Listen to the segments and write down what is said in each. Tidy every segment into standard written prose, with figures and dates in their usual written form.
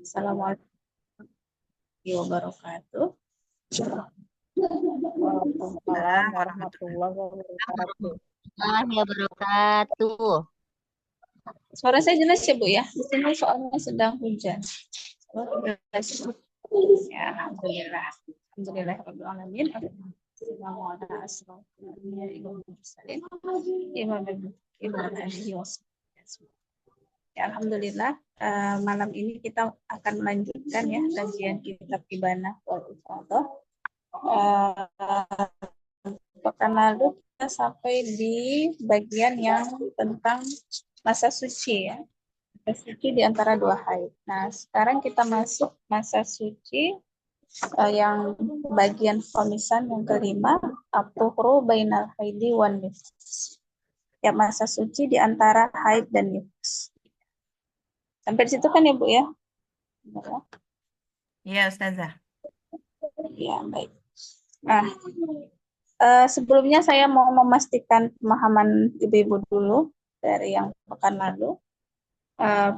Assalamualaikum warahmatullahi wabarakatuh. Waalaikumsalam warahmatullahi wabarakatuh. Warahmatullahi wabarakatuh. Suara saya jelas ya Bu ya? Di sini soalnya sedang hujan. Ya, alhamdulillah. Alhamdulillah rabbil alamin. Ya, alhamdulillah. Malam ini kita akan melanjutkan ya kajian kitab Ibanah wal Ifadah. Pekan lalu kita sampai di bagian yang tentang masa suci ya. Masa suci di antara dua haid. Nah, sekarang kita masuk masa suci yang bagian pemisahan yang kelima, at-tuhru bainal haidi wan nifas. Ya, masa suci di antara haid dan nifas. Sampai di situ kan ya, Bu ya? Iya, Ustazah. Ya, baik. Nah, sebelumnya saya mau memastikan pemahaman ibu-ibu dulu dari yang pekan lalu.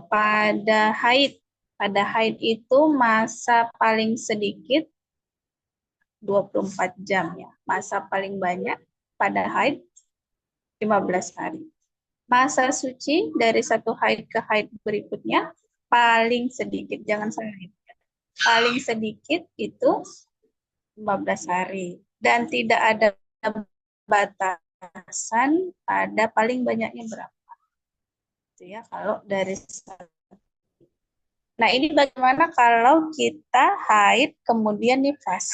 Pada haid itu masa paling sedikit 24 jam ya. Masa paling banyak pada haid 15 hari. Masa suci dari satu haid ke haid berikutnya paling sedikit, jangan salah. Paling sedikit itu 15 hari dan tidak ada batasan pada paling banyaknya berapa. Itu ya kalau dari. Nah, ini bagaimana kalau kita haid kemudian nifas?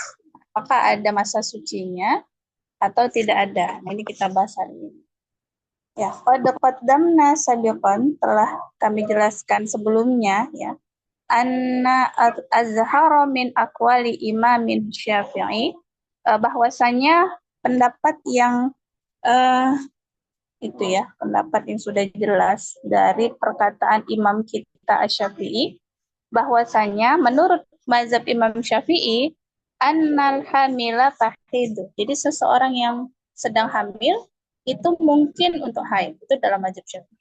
Apakah ada masa sucinya atau tidak ada? Nah, ini kita bahas hari ini. Ya, qad qaddamna sabiqan telah kami jelaskan sebelumnya ya. Anna azhara min aqwali imamin Syafi'i, bahwasanya pendapat yang itu ya, pendapat yang sudah jelas dari perkataan Imam kita Asy-Syafi'i, bahwasanya menurut mazhab Imam Syafi'i annal hamila tahidu. Jadi seseorang yang sedang hamil itu mungkin untuk haid. Itu dalam mazhab Syafi'i.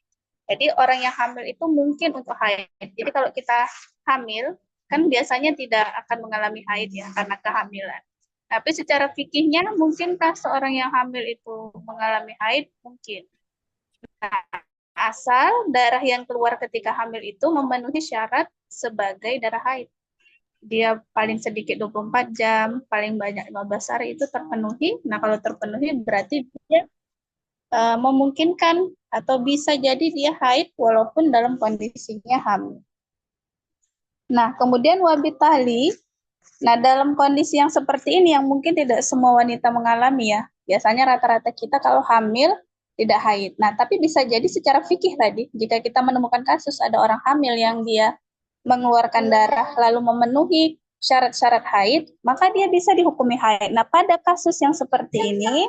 Jadi orang yang hamil itu mungkin untuk haid. Jadi kalau kita hamil kan biasanya tidak akan mengalami haid ya karena kehamilan. Tapi secara fikihnya mungkinkah seorang yang hamil itu mengalami haid? Mungkin. Nah, asal darah yang keluar ketika hamil itu memenuhi syarat sebagai darah haid. Dia paling sedikit 24 jam, paling banyak 15 hari itu terpenuhi. Nah, kalau terpenuhi berarti dia memungkinkan atau bisa jadi dia haid walaupun dalam kondisinya hamil. Nah, kemudian wabitali, nah dalam kondisi yang seperti ini yang mungkin tidak semua wanita mengalami ya. Biasanya rata-rata kita kalau hamil tidak haid. Nah, tapi bisa jadi secara fikih tadi, jika kita menemukan kasus ada orang hamil yang dia mengeluarkan darah lalu memenuhi syarat-syarat haid, maka dia bisa dihukumi haid. Nah, pada kasus yang seperti ini,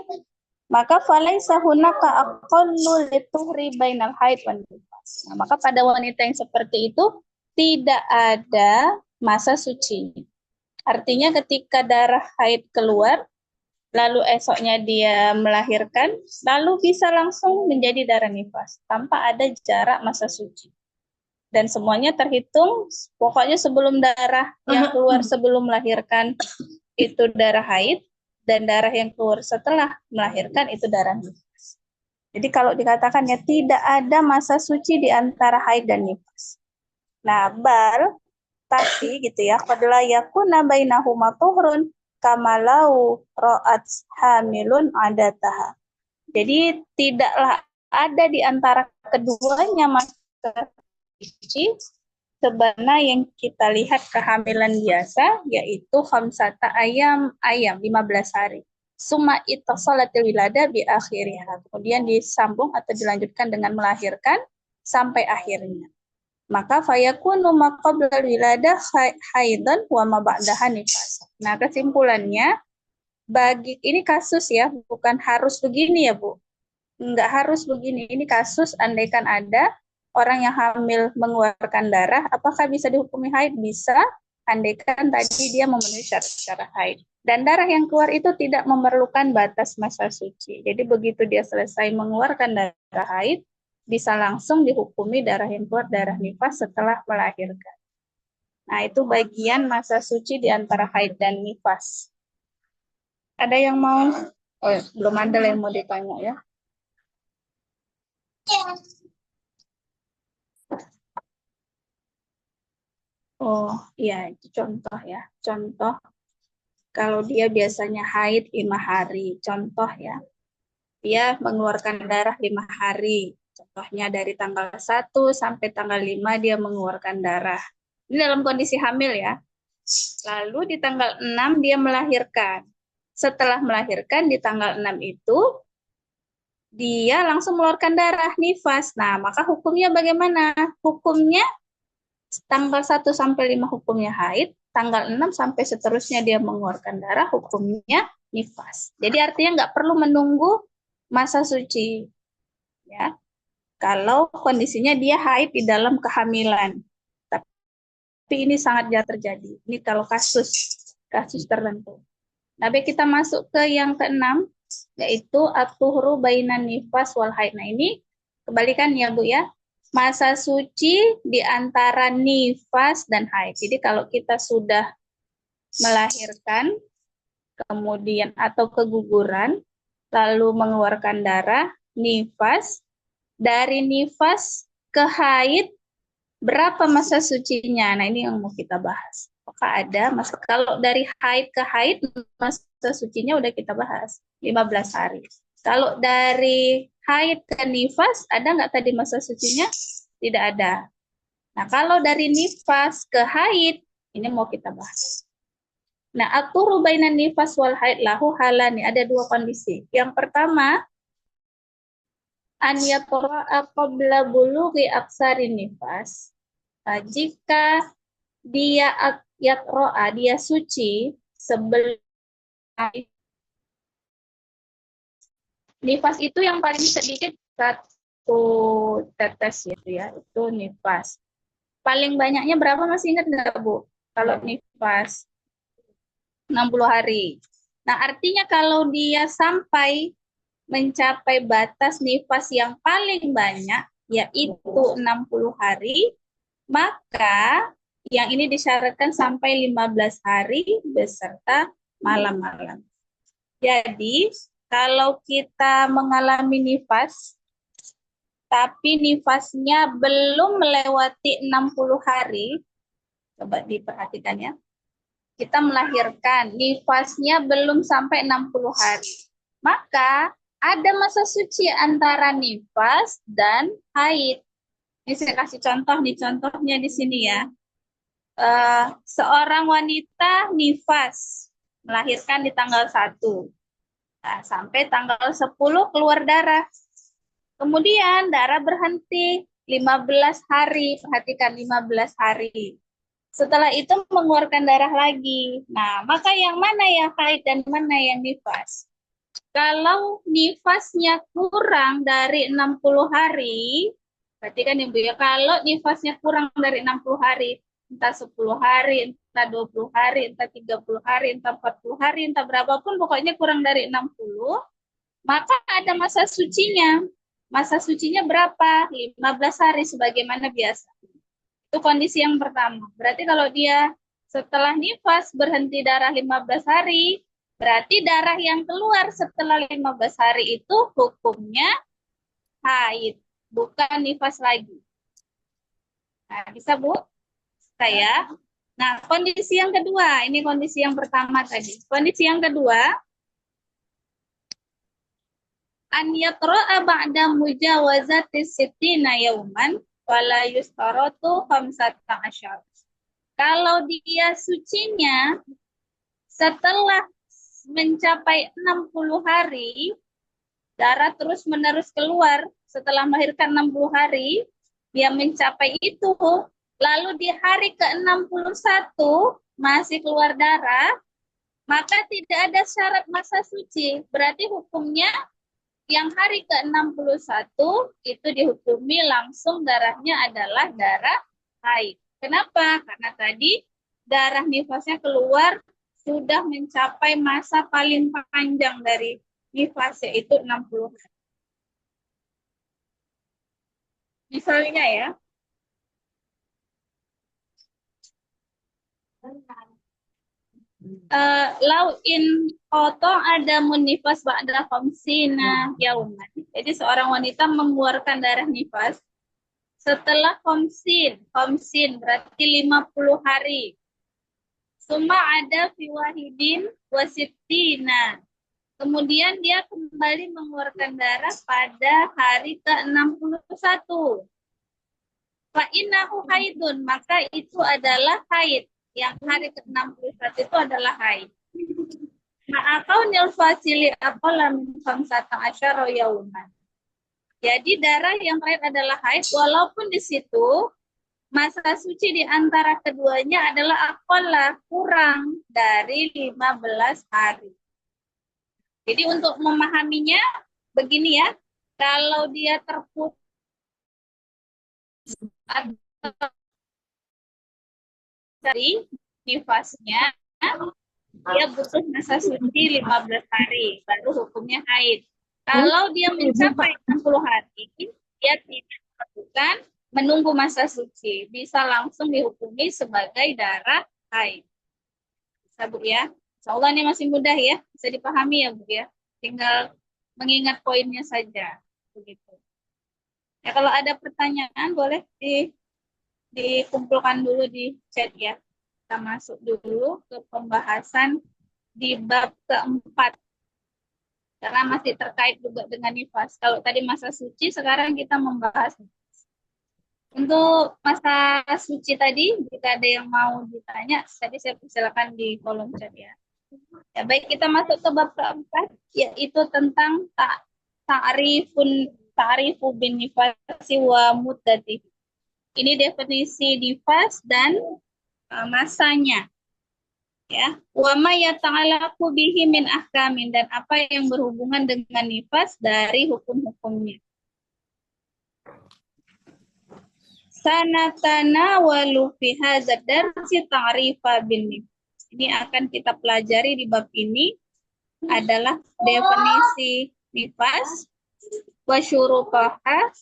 maka falaisa hunaka aqallu lituhri bainal haid wan nifas. Nah, maka pada wanita yang seperti itu tidak ada masa suci. Artinya ketika darah haid keluar, lalu esoknya dia melahirkan, lalu bisa langsung menjadi darah nifas tanpa ada jarak masa suci. Dan semuanya terhitung, pokoknya sebelum darah yang keluar sebelum melahirkan itu darah haid, dan darah yang keluar setelah melahirkan itu darah nifas. Jadi kalau dikatakan ya tidak ada masa suci di antara haid dan nifas. Nah, tapi gitu ya, qad la yakuna bainahuma tuhrun kamalau ra'at hamilun adataha. Jadi tidaklah ada di antara keduanya masa suci sebagaimana yang kita lihat kehamilan biasa, yaitu khamsata ayam 15 hari. Summa ittasalatil wilada bi akhiriha. Kemudian disambung atau dilanjutkan dengan melahirkan sampai akhirnya. Maka fayakunu ma qabla wilada haidan wa ma ba'daha nifas. Nah, kesimpulannya bagi ini kasus ya, bukan harus begini ya, Bu. Enggak harus begini. Ini kasus andaikan ada orang yang hamil mengeluarkan darah, apakah bisa dihukumi haid? Bisa, andaikan tadi dia memenuhi syarat-syarat haid. Dan darah yang keluar itu tidak memerlukan batas masa suci. Jadi begitu dia selesai mengeluarkan darah haid, bisa langsung dihukumi darah yang keluar darah nifas setelah melahirkan. Nah, itu bagian masa suci di antara haid dan nifas. Ada yang mau? Oh, belum ada yang mau ditanya ya. Oh, iya, itu contoh ya. Contoh, kalau dia biasanya haid 5 hari. Contoh ya, dia mengeluarkan darah 5 hari. Contohnya dari tanggal 1 sampai tanggal 5 dia mengeluarkan darah. Ini dalam kondisi hamil ya. Lalu di tanggal 6 dia melahirkan. Setelah melahirkan di tanggal 6 itu dia langsung mengeluarkan darah nifas. Nah, maka hukumnya bagaimana? Hukumnya tanggal 1 sampai 5 hukumnya haid, tanggal 6 sampai seterusnya dia mengeluarkan darah hukumnya nifas. Jadi artinya nggak perlu menunggu masa suci. Ya. Kalau kondisinya dia haid di dalam kehamilan. Tapi ini sangat jarang terjadi. Ini kalau kasus tertentu. Nah, baik kita masuk ke yang keenam, yaitu at-tuhru bainan nifas wal haid. Nah, ini kebalikan ya, Bu ya. Masa suci di antara nifas dan haid. Jadi kalau kita sudah melahirkan, kemudian atau keguguran, lalu mengeluarkan darah, nifas, dari nifas ke haid, berapa masa sucinya? Nah, ini yang mau kita bahas. Apakah ada masa, kalau dari haid ke haid, masa sucinya udah kita bahas, 15 hari. Kalau dari haid ke nifas, ada nggak tadi masa sucinya? Tidak ada. Nah, kalau dari nifas ke haid, ini mau kita bahas. Nah, aturu bainan nifas wal haid lahu halani. Ada dua kondisi. Yang pertama, an yatra'a qabla bulughi aksari nifas. Nah, jika dia yatro'a, dia suci sebelum nifas itu yang paling sedikit 1 tetes gitu ya, itu nifas. Paling banyaknya berapa, masih ingat nggak Bu? Kalau nifas 60 hari. Nah, artinya kalau dia sampai mencapai batas nifas yang paling banyak, yaitu 60 hari, maka yang ini disyaratkan sampai 15 hari beserta malam-malam. Jadi, kalau kita mengalami nifas, tapi nifasnya belum melewati 60 hari, coba diperhatikan ya, kita melahirkan, nifasnya belum sampai 60 hari. Maka ada masa suci antara nifas dan haid. Ini saya kasih contoh nih, contohnya di sini ya. Seorang wanita nifas, melahirkan di tanggal 1. Nah, sampai tanggal 10 keluar darah. Kemudian darah berhenti 15 hari, perhatikan 15 hari. Setelah itu mengeluarkan darah lagi. Nah, maka yang mana yang haid dan mana yang nifas? Kalau nifasnya kurang dari 60 hari, berarti kan Ibu ya, kalau nifasnya kurang dari 60 hari, entah 10 hari, entah 20 hari, entah 30 hari, entah 40 hari, entah berapapun, pokoknya kurang dari 60, maka ada masa sucinya. Masa sucinya berapa? 15 hari sebagaimana biasa. Itu kondisi yang pertama. Berarti kalau dia setelah nifas berhenti darah 15 hari, berarti darah yang keluar setelah 15 hari itu hukumnya haid, bukan nifas lagi. Nah, bisa Bu? Saya. Nah, kondisi yang kedua, ini kondisi yang pertama tadi. Kondisi yang kedua, an yatra'a ba'da mujawazati sittina yauman wala yustaratu 15. Kalau dia sucinya setelah mencapai 60 hari, darah terus-menerus keluar setelah melahirkan 60 hari, dia mencapai itu, lalu di hari ke-61 masih keluar darah, maka tidak ada syarat masa suci. Berarti hukumnya yang hari ke-61 itu dihukumi langsung darahnya adalah darah haid. Kenapa? Karena tadi darah nifasnya keluar sudah mencapai masa paling panjang dari nifas, yaitu 60 hari. Misalnya ya, Lau in qata ada nifas ba'da khamsina yauman. Jadi seorang wanita mengeluarkan darah nifas setelah khamsin berarti 50 hari. Suma ada fi wahidin wasittina. Kemudian dia kembali mengeluarkan darah pada hari ke-61. Fa innahu haidun, maka itu adalah haid. Yang hari ke-61 itu adalah haid. Ma'akau nil fasili aqalla min 15 yauman. Jadi darah yang terakhir adalah haid, walaupun di situ masa suci di antara keduanya adalah aqalla, kurang dari 15 hari. Jadi untuk memahaminya begini ya, kalau dia terputus dari nifasnya, dia butuh masa suci 15 hari, baru hukumnya haid. Kalau dia mencapai 60 hari, dia tidak melakukan menunggu masa suci, bisa langsung dihukumi sebagai darah haid. Bisa Bu ya? Insya Allah ini masih mudah ya, bisa dipahami ya Bu ya. Tinggal mengingat poinnya saja, begitu. Ya kalau ada pertanyaan boleh dikumpulkan dulu di chat ya. Kita masuk dulu ke pembahasan di bab keempat. Karena masih terkait juga dengan nifas. Kalau tadi masa suci, sekarang kita membahas untuk masa suci tadi, jika ada yang mau ditanya, tadi saya persilakan di kolom chat ya. Ya baik, kita masuk ke bab keempat, yaitu tentang ta'rifu bin nifasi wa muddati. Ini definisi nifas dan masanya. Ya, wa ma yata'allaqu bihi min ahkamin, dan apa yang berhubungan dengan nifas dari hukum-hukumnya. Sanatana walu fi hadzal darsi ta'rifa bin nifas. Ini akan kita pelajari di bab ini adalah definisi nifas, wa syurutaha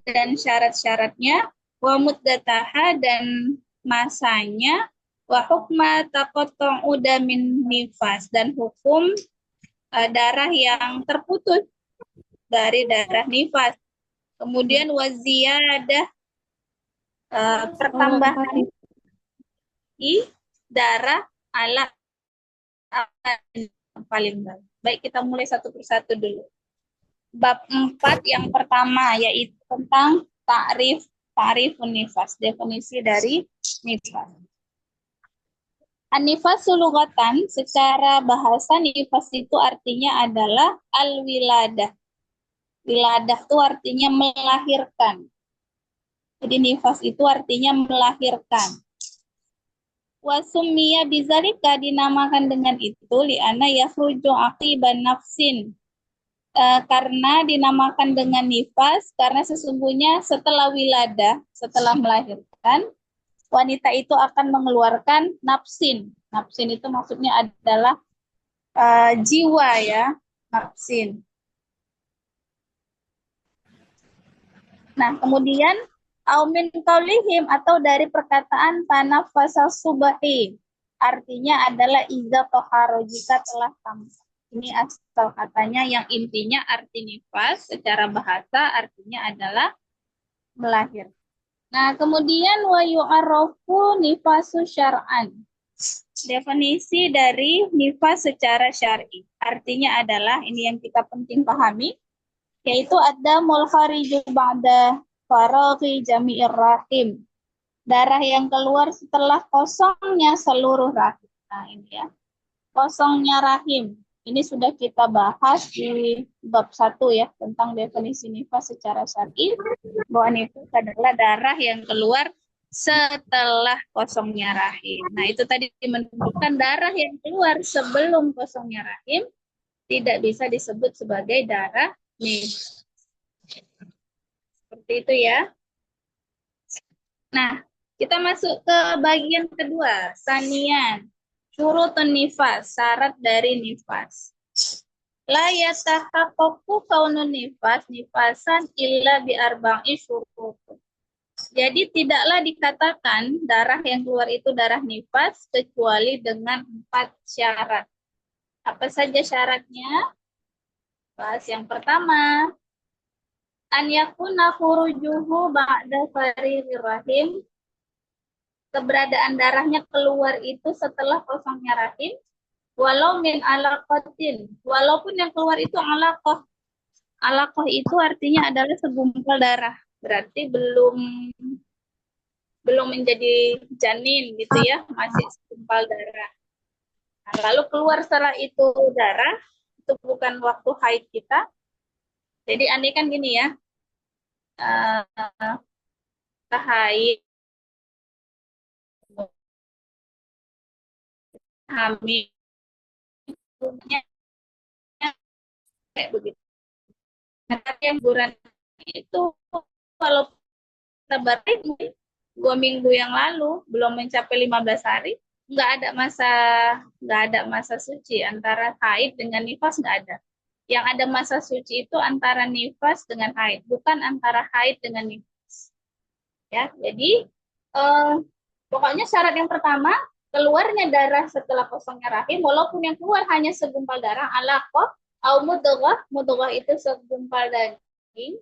dan syarat-syaratnya, wa muddataha dan masanya, wa hukma taqattu'u damin nifas dan hukum darah yang terputus dari darah nifas. Kemudian wa ziyadah pertambahan di darah ala paling baik. Baik, kita mulai satu persatu dulu. Bab 4 yang pertama yaitu tentang ta'rifun nifas, definisi dari nifas. An-nifas lugatan, secara bahasa nifas itu artinya adalah al-wiladah. Wiladah itu artinya melahirkan. Jadi nifas itu artinya melahirkan. Wasummiya bizalika, dinamakan dengan itu li'anna yakhruju aqiban nafsin. Karena dinamakan dengan nifas karena sesungguhnya setelah wiladah, setelah melahirkan, wanita itu akan mengeluarkan nafsin. Nafsin itu maksudnya adalah jiwa ya, nafsin. Nah, kemudian aumin qaulihim, atau dari perkataan tanafasa subahi, artinya adalah iza toharo, jika telah tamat. Ini asal katanya, yang intinya arti nifas secara bahasa artinya adalah melahirkan. Nah, kemudian wa yu'arrafu nifasu syar'an. Definisi dari nifas secara syar'i artinya adalah, ini yang kita penting pahami, yaitu ada mulkhariju ba'da faraghi jami'ir rahim. Darah yang keluar setelah kosongnya seluruh rahim. Nah, ini ya. Kosongnya rahim. Ini sudah kita bahas di bab 1 ya, tentang definisi nifas secara syar'i, bahwa nifas adalah darah yang keluar setelah kosongnya rahim. Nah, itu tadi menunjukkan darah yang keluar sebelum kosongnya rahim tidak bisa disebut sebagai darah nifas. Seperti itu ya. Nah, kita masuk ke bagian kedua, sanian. Syurutun nifas, syarat dari nifas. La yatahaqqaqu kaunun nifas nifasan illa bi arba'i syurut. Jadi tidaklah dikatakan darah yang keluar itu darah nifas kecuali dengan 4 syarat. Apa saja syaratnya? Bahas yang pertama, an yakuna khurujuhu ba'da faririr rahim, keberadaan darahnya keluar itu setelah kosongnya rahim, walau min alaqatin, walaupun yang keluar itu alaqah. Alaqah itu artinya adalah segumpal darah, berarti belum menjadi janin gitu ya, masih segumpal darah. Nah, lalu keluar setelah itu darah, itu bukan waktu haid kita. Jadi andai kan gini ya, kita haid, hamil, kayak begitu. Nah, tapi yang bulan itu kalau kita berarti mungkin 2 minggu yang lalu belum mencapai 15 hari, nggak ada masa nggak ada masa suci antara haid dengan nifas, nggak ada. Yang ada masa suci itu antara nifas dengan haid, bukan antara haid dengan nifas. Ya, jadi eh, pokoknya syarat yang pertama, keluarnya darah setelah kosongnya rahim, walaupun yang keluar hanya segumpal darah, alaqah, au mudghah, mudghah itu segumpal daging,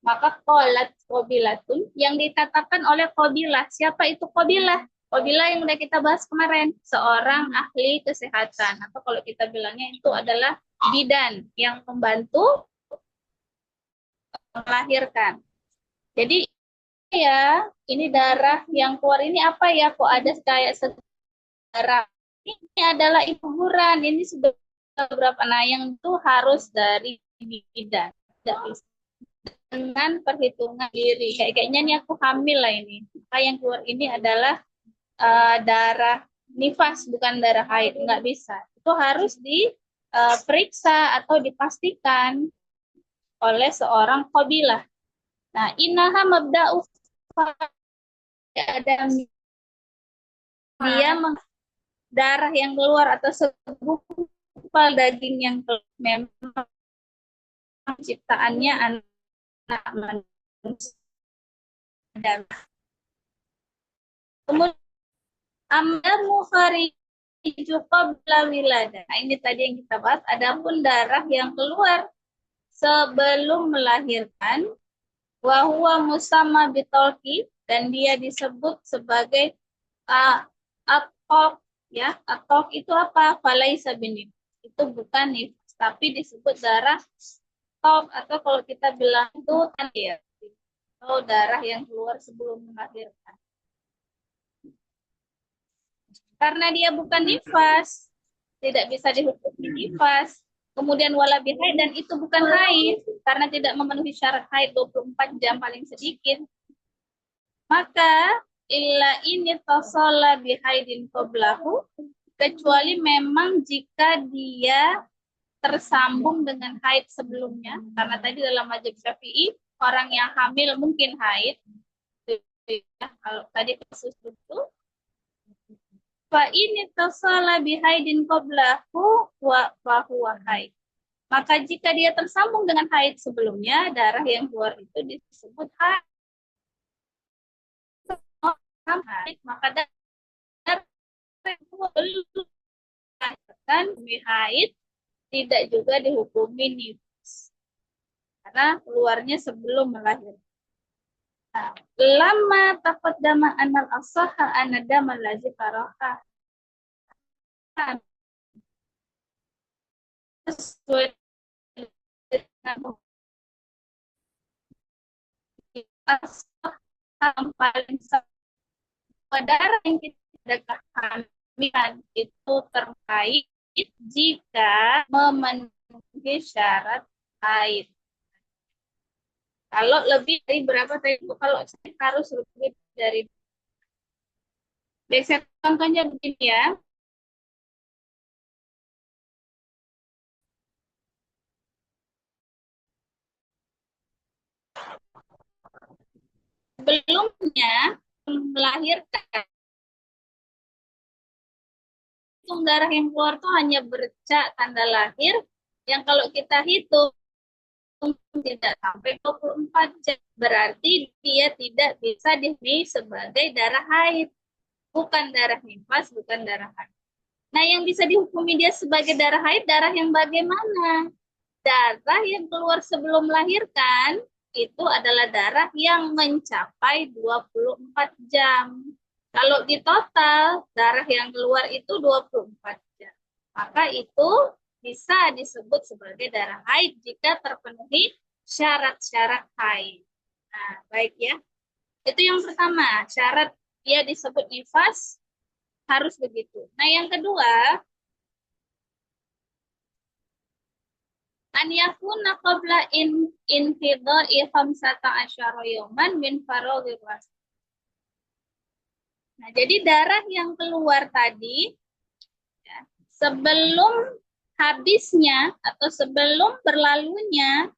maka qolat qabilatun, yang dikatakan oleh qabilah. Siapa itu qabilah? Qabilah yang udah kita bahas kemarin, seorang ahli kesehatan, atau kalau kita bilangnya itu adalah bidan yang membantu melahirkan. Jadi ya, ini darah yang keluar ini apa ya? Kok ada kayak darah? Ini adalah hiburan. Ini sudah berapa? Nah, yang itu harus dari bidan. Tidak bisa dengan perhitungan diri. Kayaknya nih aku hamil lah ini. Maka yang keluar ini adalah darah nifas, bukan darah haid. Nggak bisa. Itu harus diperiksa atau dipastikan oleh seorang qabilah. Nah, inaha mabda'u ada dia darah yang keluar atau segumpal daging yang memang ciptaannya anak manusia. Kemudian amdamu khariju qabla wiladah. Nah, ini tadi yang kita bahas. Adapun darah yang keluar sebelum melahirkan, wahwa musamma bitolki, dan dia disebut sebagai atok, ya. Atok itu apa? Falaisa binif. Itu bukan nifas, tapi disebut darah tok, atau kalau kita bilang itu kan ya, atau darah yang keluar sebelum melahirkan. Karena dia bukan nifas, tidak bisa dihukumi nifas. Kemudian wala bihaid, dan itu bukan haid, karena tidak memenuhi syarat haid 24 jam paling sedikit. Maka illa ini tasala bihaidin qablahu, kecuali memang jika dia tersambung dengan haid sebelumnya, karena tadi dalam mazhab Syafi'i orang yang hamil mungkin haid. Kalau tadi kasus itu, fa ini tasala bihaidin qablahu wa huwa haid. Maka jika dia tersambung dengan haid sebelumnya, darah yang keluar itu disebut haid. Maka darah yang keluar belum haid tidak juga dihukumi nifas, karena keluarnya sebelum melahirkan. Nah, lama taqaddama anal asaha anadama lazi faroha, sesuai dengan yang paling darah yang tidak kehamilan itu terkait jika memenuhi syarat haid. Kalau lebih dari berapa tadi? Kalau harus lebih dari. Biasanya contohnya begini ya. Sebelumnya melahirkan, darah yang keluar tuh hanya bercak tanda lahir, yang kalau kita hitung tidak sampai 24 jam. Berarti dia tidak bisa dihukumi sebagai darah haid. Bukan darah nifas, bukan darah haid. Nah, yang bisa dihukumi dia sebagai darah haid, darah yang bagaimana? Darah yang keluar sebelum melahirkan, itu adalah darah yang mencapai 24 jam. Kalau di total, darah yang keluar itu 24 jam. Maka itu bisa disebut sebagai darah haid jika terpenuhi syarat-syarat haid. Nah, baik ya. Itu yang pertama, syarat dia disebut nifas harus begitu. Nah, yang kedua, an yakuna qabla infidha'i khamsata asyara yawman min faradhir ras. Nah, jadi darah yang keluar tadi ya, sebelum habisnya atau sebelum berlalunya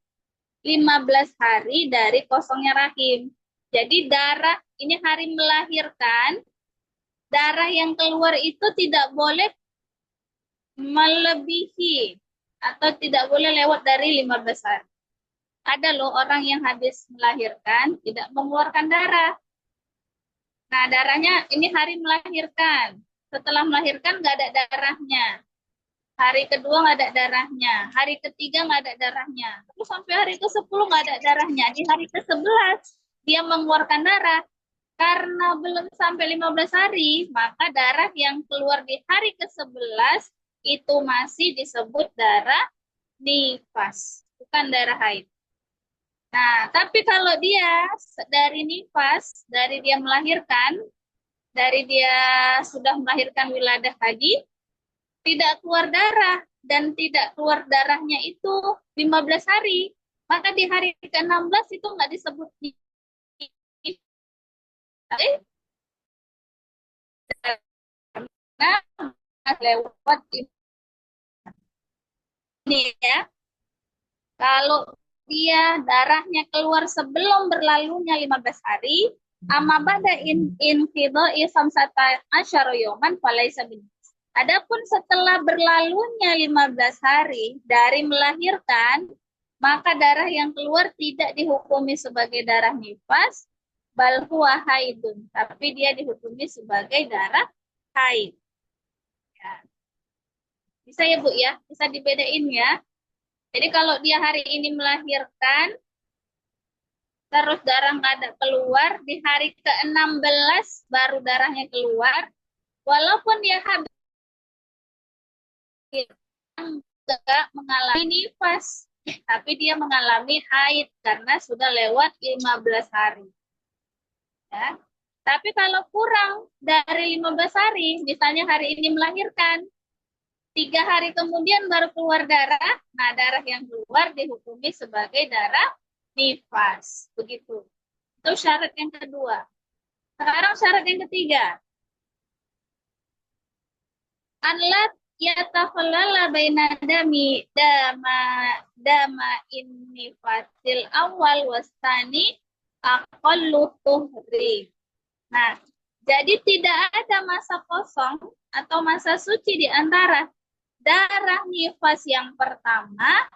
15 hari dari kosongnya rahim. Jadi darah ini hari melahirkan, darah yang keluar itu tidak boleh melebihi atau tidak boleh lewat dari 15 hari. Ada loh orang yang habis melahirkan tidak mengeluarkan darah. Nah, darahnya ini hari melahirkan. Setelah melahirkan nggak ada darahnya. Hari kedua nggak ada darahnya. Hari ketiga nggak ada darahnya. Terus sampai hari ke-10 nggak ada darahnya. Di hari ke-11 dia mengeluarkan darah. Karena belum sampai 15 hari, maka darah yang keluar di hari ke-11 itu masih disebut darah nifas, bukan darah haid. Nah, tapi kalau dia dari nifas, dari dia melahirkan, dari dia sudah melahirkan wiladah tadi, tidak keluar darah, dan tidak keluar darahnya itu 15 hari, maka di hari ke-16 itu nggak disebut nifas, karena lewat ini ya. Kalau dia darahnya keluar sebelum berlalunya 15 hari, amma ba'da infidha'i khamsata asyara yawman falaysa bin. Adapun setelah berlalunya 15 hari dari melahirkan, maka darah yang keluar tidak dihukumi sebagai darah nifas, bal huwa haidun, tapi dia dihukumi sebagai darah haid. Ya. Bisa ya Bu ya, bisa dibedain ya. Jadi kalau dia hari ini melahirkan, terus darah nggak ada keluar, di hari ke-16 baru darahnya keluar, walaupun dia habis nggak mengalami nifas, tapi dia mengalami haid karena sudah lewat 15 hari. Ya. Tapi kalau kurang dari 15 hari, misalnya hari ini melahirkan, 3 hari kemudian baru keluar darah, nah darah yang keluar dihukumi sebagai darah nifas. Begitu. Itu syarat yang kedua. Sekarang syarat yang ketiga. Anlat yatakhallala baina dama inni fasil awal wastani aqallu tuhri. Nah, jadi tidak ada masa kosong atau masa suci di antara darah nifas yang pertama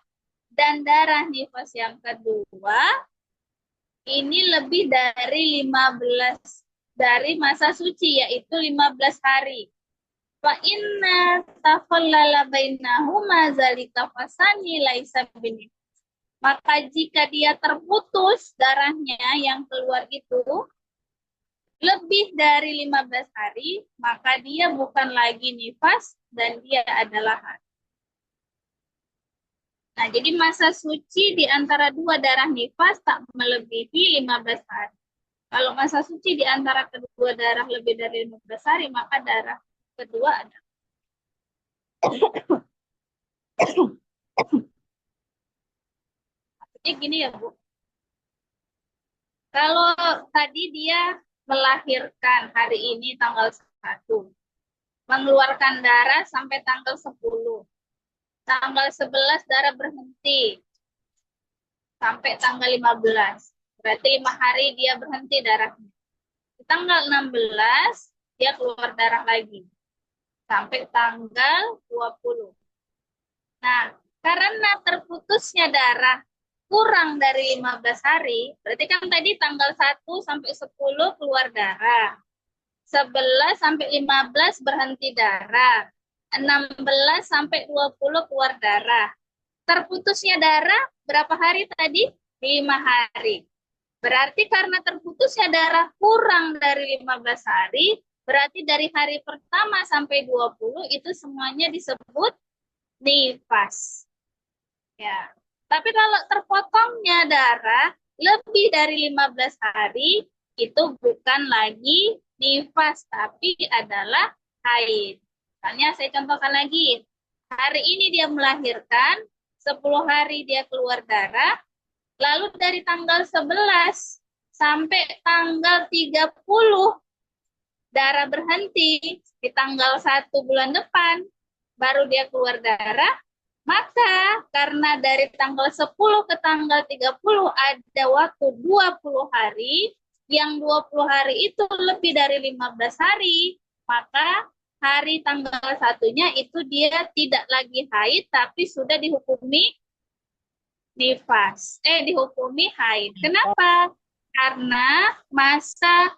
dan darah nifas yang kedua ini lebih dari 15 dari masa suci yaitu 15 hari. Fa inna takhallala bainahuma zalika fasani laisa binif. Maka jika dia terputus darahnya yang keluar itu lebih dari 15 hari, maka dia bukan lagi nifas dan dia adalah haid. Nah, jadi masa suci di antara dua darah nifas tak melebihi 15 hari. Kalau masa suci di antara kedua darah lebih dari 15 hari, maka darah kedua ada. Jadi gini ya, Bu. Kalau tadi dia melahirkan hari ini tanggal 1, mengeluarkan darah sampai tanggal 10. Tanggal 11 darah berhenti sampai tanggal 15. Berarti 5 hari dia berhenti darahnya. Di tanggal 16 dia keluar darah lagi sampai tanggal 20. Nah, karena terputusnya darah kurang dari 15 hari, berarti kan tadi tanggal 1 sampai 10 keluar darah. 11 sampai 15 berhenti darah. 16 sampai 20 keluar darah. Terputusnya darah berapa hari tadi? 5 hari. Berarti karena terputusnya darah kurang dari 15 hari, berarti dari hari pertama sampai 20 itu semuanya disebut nifas. Ya. Tapi kalau terpotongnya darah lebih dari 15 hari, itu bukan lagi nifas, tapi adalah haid. Misalnya saya contohkan lagi. Hari ini dia melahirkan, 10 hari dia keluar darah, lalu dari tanggal 11 sampai tanggal 30 darah berhenti, di tanggal 1 bulan depan baru dia keluar darah, maka karena dari tanggal 10 ke tanggal 30 ada waktu 20 hari, yang 20 hari itu lebih dari 15 hari, maka hari tanggal satunya itu dia tidak lagi haid, tapi sudah dihukumi nifas. Dihukumi haid. Kenapa? Karena masa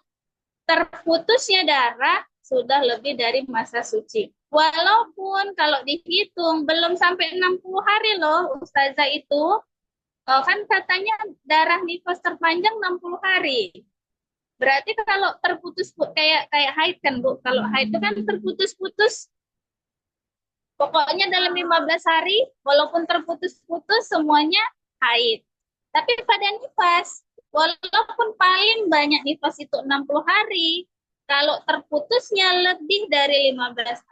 terputusnya darah sudah lebih dari masa suci. Walaupun kalau dihitung belum sampai 60 hari loh, Ustazah itu. Kan katanya darah nifas terpanjang 60 hari. Berarti kalau terputus kayak haid kan, Bu. Kalau haid itu kan terputus-putus. Pokoknya dalam 15 hari, walaupun terputus-putus semuanya haid. Tapi pada nifas, walaupun paling banyak nifas itu 60 hari, kalau terputusnya lebih dari 15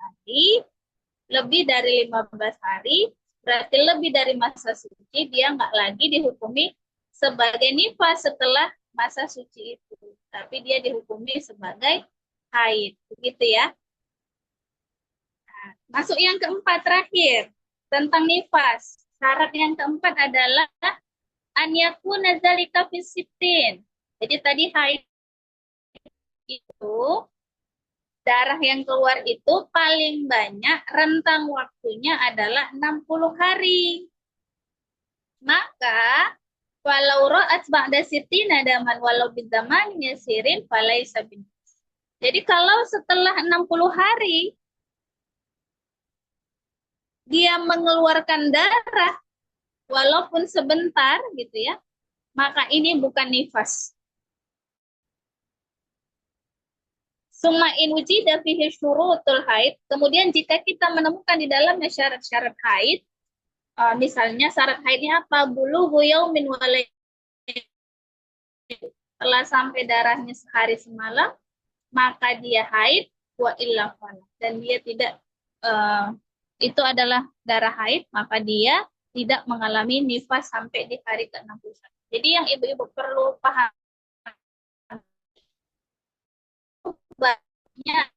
hari, berarti lebih dari masa suci, dia nggak lagi dihukumi sebagai nifas setelah masa suci itu. Tapi dia dihukumi sebagai haid. Begitu ya. Masuk yang keempat terakhir, tentang nifas. Syarat yang keempat adalah an yakuna dzalika fi sittin. Jadi tadi haid itu darah yang keluar itu paling banyak rentang waktunya adalah 60 hari. Maka walau ra'at ba'da sittina daman walau bidaman yasirin falaisa bin. Jadi kalau setelah 60 hari dia mengeluarkan darah walaupun sebentar gitu ya, maka ini bukan nifas. Summa in wujida fihi syurutul haid, kemudian jika kita menemukan di dalamnya syarat-syarat haid, misalnya syarat haidnya apa? Bulughu yaumin wa telah sampai darahnya sehari semalam, maka dia haid wa illa fala. Dan dia tidak itu adalah darah haid, maka dia tidak mengalami nifas sampai di hari ke-61. Jadi yang ibu-ibu perlu paham banyak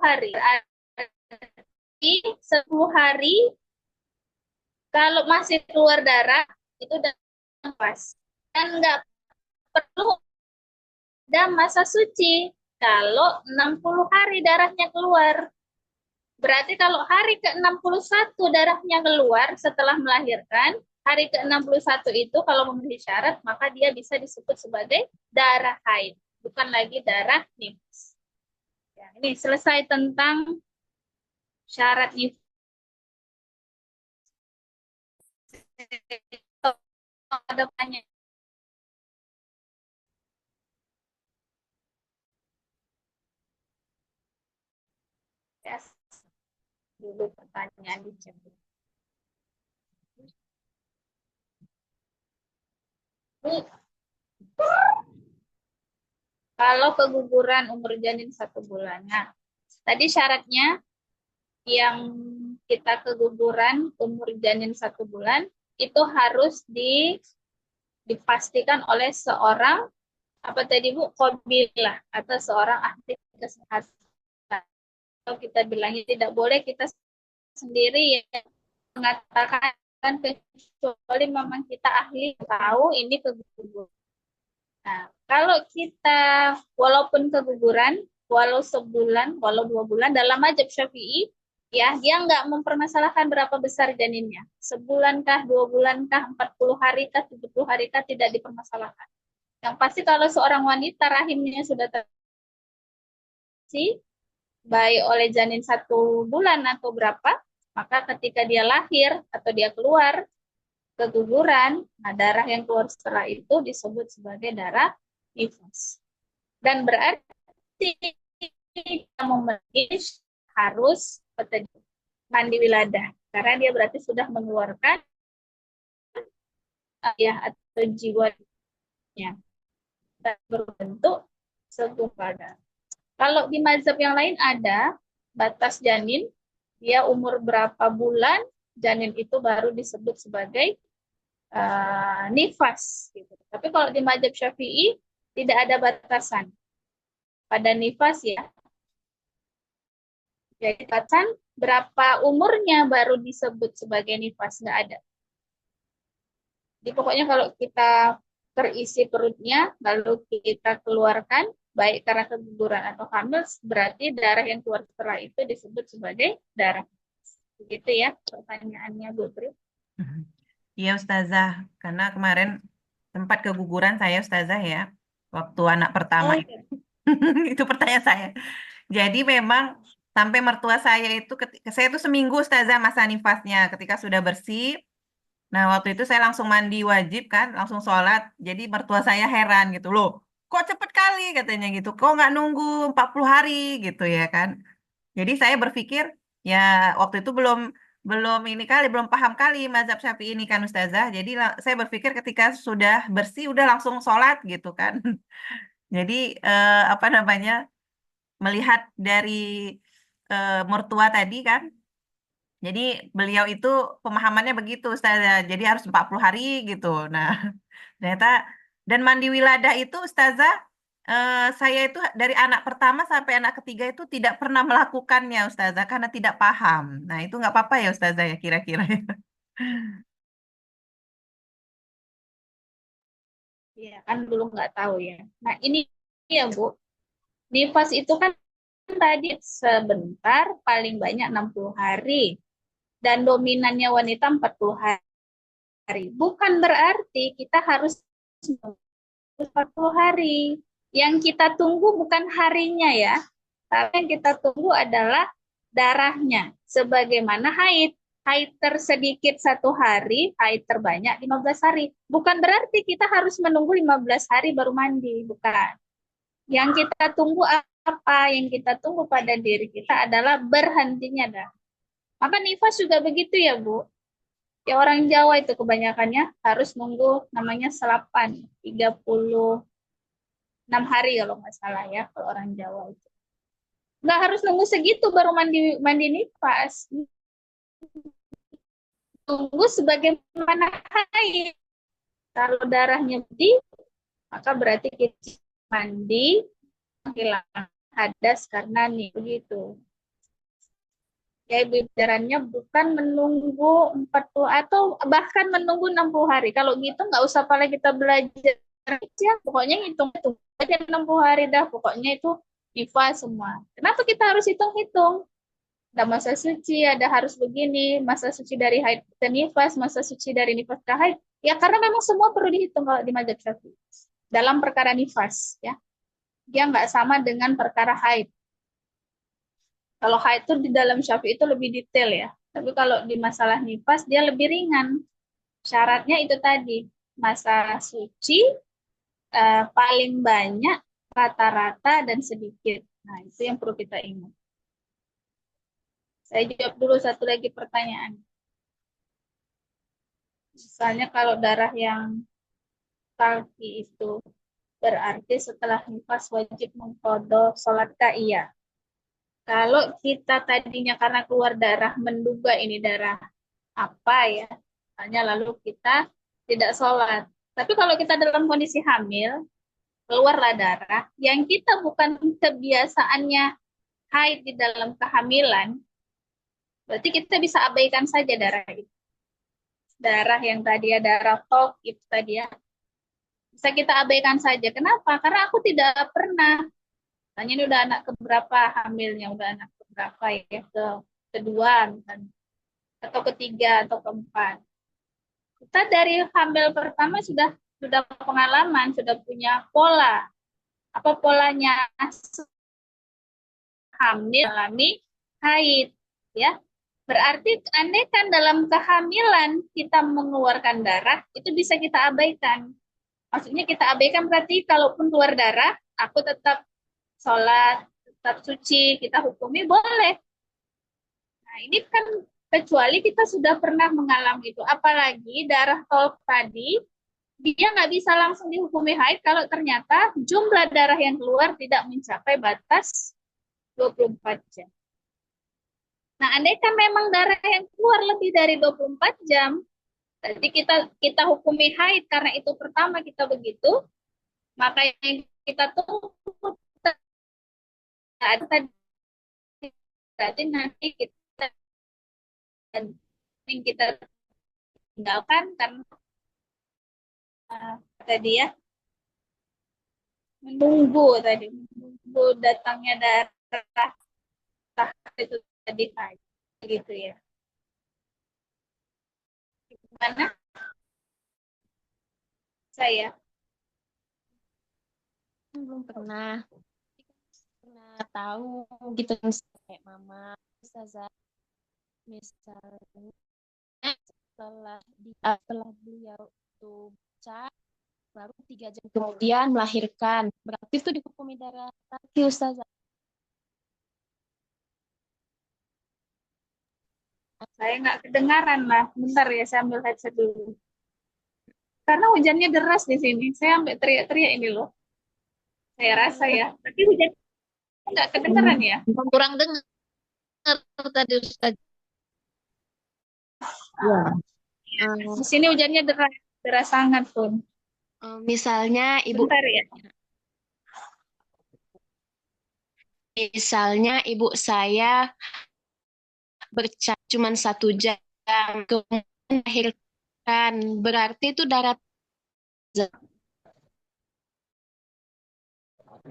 hari 10 hari kalau masih keluar darah itu udah nifas. Dan nggak perlu ada masa suci kalau 60 hari darahnya keluar. Berarti kalau hari ke-61 darahnya keluar setelah melahirkan, hari ke-61 itu kalau memenuhi syarat, maka dia bisa disebut sebagai darah haid, bukan lagi darah nifas. Ya, ini selesai tentang syarat nifas. Ada pertanyaan? Yes. Dulu pertanyaan di chat. Kalau keguguran umur janin 1 bulan. Nah, tadi syaratnya yang kita keguguran umur janin 1 bulan itu harus dipastikan oleh seorang apa tadi Bu, qabilah atau seorang ahli kesehatan. Kalau kita bilangnya tidak boleh kita sendiri yang mengatakan, kecuali memang kita ahli tahu ini keguguran. Nah, kalau kita walaupun keguguran, walau sebulan, walau 2 bulan, dalam mazhab Syafi'i Ya, dia nggak mempermasalahkan berapa besar janinnya. Sebulan kah, 2 bulan kah, 40 hari kah, 70 hari kah, tidak dipermasalahkan. Yang pasti kalau seorang wanita rahimnya sudah terisi, baik oleh janin 1 bulan atau berapa, maka ketika dia lahir atau dia keluar keguguran, nah darah yang keluar setelah itu disebut sebagai darah nifas. Dan berarti kamu harus mandi wiladah karena dia berarti sudah mengeluarkan ayah atau jiwanya dan berbentuk segumpal. Kalau di mazhab yang lain ada batas janin, dia umur berapa bulan janin itu baru disebut sebagai nifas. Gitu. Tapi kalau di mazhab Syafi'i tidak ada batasan pada nifas ya. Jadi batasan berapa umurnya baru disebut sebagai nifas, nggak ada. Jadi pokoknya kalau kita terisi perutnya, lalu kita keluarkan, baik karena keguguran atau hamil, berarti darah yang keluar setelah itu disebut sebagai darah. Begitu ya pertanyaannya, Bu Tri. Iya Ustazah, karena kemarin sempat keguguran saya Ustazah ya, waktu anak pertama. Oh, iya. Itu pertanyaan saya. Jadi memang sampai mertua saya itu, ketika saya itu seminggu Ustazah masa nifasnya, ketika sudah bersih. Nah, waktu itu saya langsung mandi wajib kan, langsung sholat. Jadi mertua saya heran gitu, loh, kok cepet kali katanya gitu, kok nggak nunggu 40 hari gitu ya kan. Jadi saya berpikir, ya waktu itu belum belum ini kali, belum paham kali mazhab Syafi'i ini kan Ustazah. Jadi saya berpikir ketika sudah bersih, udah langsung sholat gitu kan. Jadi apa namanya, melihat dari mertua tadi kan, jadi beliau itu pemahamannya begitu, Ustazah. Jadi harus 40 hari gitu. Nah, ternyata dan mandi wiladah itu Ustazah, saya itu dari anak pertama sampai anak ketiga itu tidak pernah melakukannya Ustazah karena tidak paham. Nah, itu nggak apa-apa ya Ustazah ya kira-kira. Iya, kan dulu nggak tahu ya. Nah, ini ya, Bu. Nifas itu kan tadi sebentar, paling banyak 60 hari. Dan dominannya wanita 40 hari. Bukan berarti kita harus 40 hari. Yang kita tunggu bukan harinya ya, tapi yang kita tunggu adalah darahnya. Sebagaimana haid. Haid tersedikit 1 hari, haid terbanyak 15 hari. Bukan berarti kita harus menunggu 15 hari baru mandi, bukan. Yang kita tunggu apa? Yang kita tunggu pada diri kita adalah berhentinya darah. Maka nifas juga begitu ya, Bu. Ya orang Jawa itu kebanyakannya harus nunggu namanya selapan, 36 hari kalau nggak salah ya, kalau orang Jawa itu. Nggak harus nunggu segitu baru mandi mandi nifas. Tunggu sebagaimana haid. Kalau darahnya di, maka berarti kita mandi menghilangkan hadas karena nih begitu. Ya, bidarannya bukan menunggu 40 atau bahkan menunggu 60 hari. Kalau gitu nggak usah pala kita belajar aja, pokoknya hitung aja 60 hari dah, pokoknya itu IFA semua. Kenapa kita harus hitung-hitung? Ada masa suci, ada harus begini, masa suci dari haid ke nifas, masa suci dari nifas ke haid. Ya karena memang semua perlu dihitung kalau di mazhab Syafi'i. Dalam perkara nifas, ya. Dia nggak sama dengan perkara haid. Kalau haid itu di dalam Syafi'i itu lebih detail ya. Tapi kalau di masalah nifas dia lebih ringan. Syaratnya itu tadi, masa suci paling banyak, rata-rata, dan sedikit. Nah, itu yang perlu kita ingat. Saya jawab dulu satu lagi pertanyaan. Misalnya kalau darah yang talki itu berarti setelah nifas wajib mengqadha sholat kah? Iya. Kalau kita tadinya karena keluar darah menduga ini darah apa ya, hanya lalu kita tidak sholat. Tapi kalau kita dalam kondisi hamil, keluarlah darah, yang kita bukan kebiasaannya haid di dalam kehamilan, berarti kita bisa abaikan saja darah itu. Darah yang tadi ya, darah tok itu tadi ya, bisa kita abaikan saja. Kenapa? Karena aku tidak pernah. Tanya ini udah anak keberapa hamilnya, udah anak keberapa ya, kedua misalnya, atau ketiga atau keempat. Kita dari hamil pertama sudah pengalaman, sudah punya pola. Apa polanya? Hamil alami haid, ya. Berarti andai kan dalam kehamilan kita mengeluarkan darah, itu bisa kita abaikan. Maksudnya kita abaikan berarti kalaupun keluar darah, aku tetap sholat, tetap suci, kita hukumi boleh. Nah, ini kan kecuali kita sudah pernah mengalami itu. Apalagi darah tolak tadi, dia nggak bisa langsung dihukumi haid kalau ternyata jumlah darah yang keluar tidak mencapai batas 24 jam. Nah, andai kan memang darah yang keluar lebih dari 24 jam, jadi kita hukumi haid karena itu pertama kita begitu, maka yang kita tunggu ada tadi, berarti nanti kita tinggalkan karena tadi ya menunggu datangnya darah itu tadi haid gitu ya. Gimana saya? Belum pernah tahu gitu kayak mama Ustazah, misalnya setelah beliau itu baca baru 3 jam kemudian melahirkan, berarti itu dihukumi darah lagi Ustazah. Saya nggak kedengaran lah. Bentar ya, saya ambil headset dulu. Karena hujannya deras di sini. Saya sampai teriak-teriak ini loh. Saya rasa ya. Tapi hujannya nggak kedengaran ya. Kurang dengar tadi Ustaz. Di sini hujannya deras sangat pun. Misalnya ibu Bentar ya. Misalnya ibu saya bercak cuma 1 jam kemudian melahirkan, berarti itu darah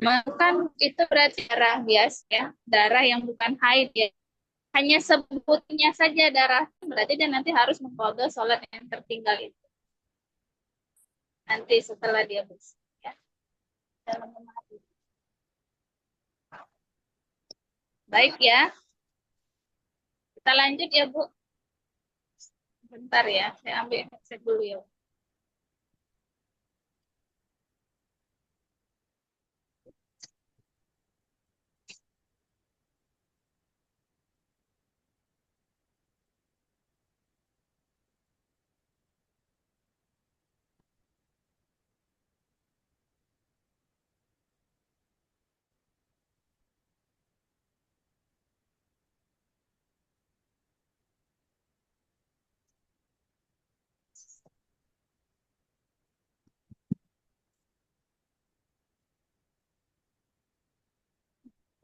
Kan itu berarti darah biasa ya. Darah yang bukan haid ya. Hanya sebutnya saja darah. Berarti dia nanti harus mengqadha sholat yang tertinggal itu. Nanti setelah dia bersih ya. Dalam memahami. Baik ya. Kita lanjut ya, Bu. Bentar ya, saya ambil headset dulu ya.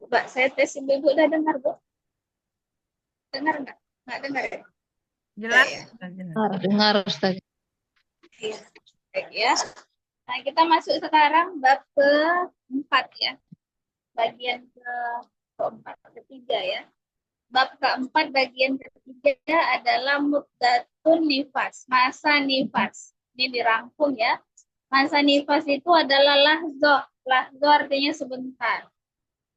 Mbak, saya tes Ibu udah dengar, Bu? Dengar nggak? Nggak dengar ya? Jelas? Ya, Jelas. dengar Ustaz. iya. Baik ya. Nah, kita masuk sekarang bab keempat ya. Bagian keempat, ketiga ya. Bab keempat bagian ketiga adalah muddatun nifas, masa nifas. Ini dirangkum ya. Masa nifas itu adalah lahzoh. Lahzoh artinya sebentar.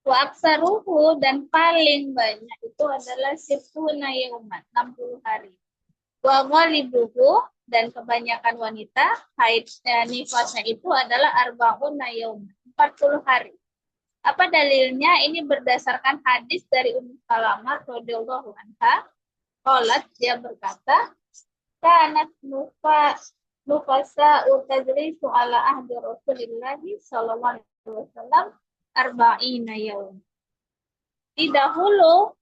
Wa aksaruhu dan paling banyak itu adalah sirtuna yauman, 60 hari. Wa ghalibuhu dan kebanyakan wanita haid nifasnya itu adalah arbauna yauman, 40 hari. Apa dalilnya? Ini berdasarkan hadis dari Ummu Salamah radhiyallahu anha. Qalat, dia berkata, kanat nufasa tajlisu ala ahdi Rasulillah sallallahu alaihi wasallam arba'ina yaum. Di dahulu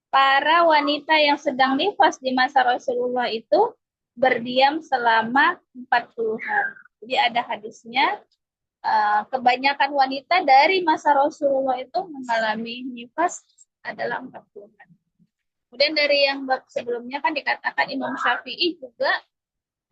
para wanita yang sedang nifas di masa Rasulullah itu berdiam selama 40 hari. Jadi ada hadisnya, kebanyakan wanita dari masa Rasulullah itu mengalami nifas adalah 40 hari. Kemudian dari yang bab sebelumnya kan dikatakan Imam Syafi'i juga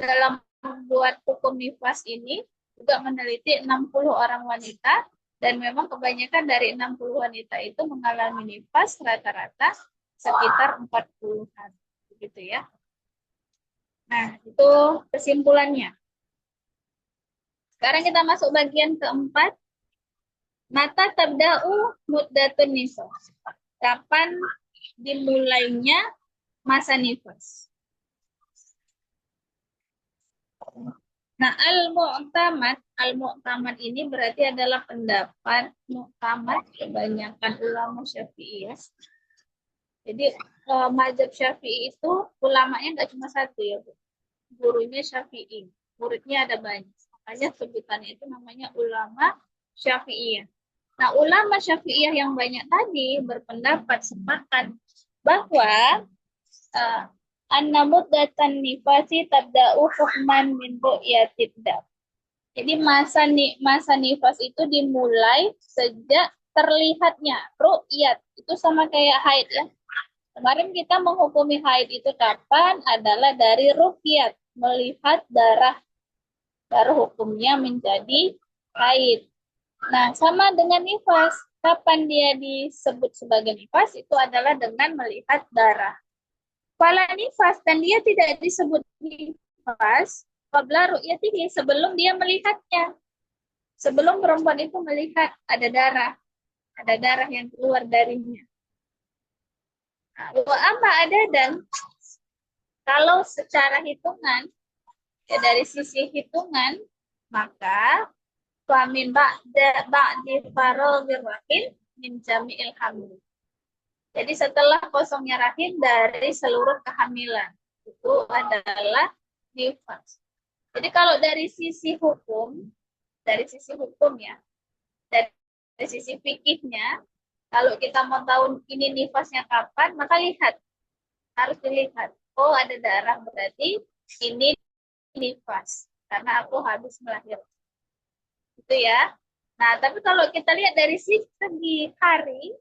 dalam membuat hukum nifas ini juga meneliti 60 orang wanita, dan memang kebanyakan dari 60 wanita itu mengalami nifas rata-rata sekitar 40 hari. Begitu ya. Nah, itu kesimpulannya. Sekarang kita masuk bagian keempat. Mata tabda'u muddatun nifas. Kapan dimulainya masa nifas? Nah, al-mu'tamad ini berarti adalah pendapat mu'tamad kebanyakan ulama Syafi'iyah. Jadi mazhab Syafi'i itu ulamanya nggak cuma satu ya, Bu. Gurunya Syafi'i, muridnya ada banyak. Makanya sebutannya itu namanya ulama Syafi'iyah. Nah, ulama Syafi'iyah yang banyak tadi berpendapat sepakat bahwa anna muddatan nifasi tabda'u hukman min ru'yatid dam. Jadi masa nifas itu dimulai sejak terlihatnya ru'yat. Itu sama kayak haid ya. Kemarin kita menghukumi haid itu kapan? Adalah dari ru'yat, melihat darah. Baru hukumnya menjadi haid. Nah, sama dengan nifas. Kapan dia disebut sebagai nifas? Itu adalah dengan melihat darah. Fala nifas, dan dia tidak disebut nifas qabla ru'yatihi, sebelum dia melihatnya. Sebelum perempuan itu melihat ada darah yang keluar darinya. Wa amma ada, dan kalau secara hitungan, ya dari sisi hitungan, maka Famin ba'di faragir rahim min jami'il hamil. Jadi setelah kosongnya rahim dari seluruh kehamilan, itu adalah nifas. Jadi kalau dari sisi hukum ya, dari sisi fikihnya, kalau kita mau tahu ini nifasnya kapan, maka harus dilihat. Oh, ada darah, berarti ini nifas karena aku habis melahirkan. Itu ya. Nah, tapi kalau kita lihat dari segi hari,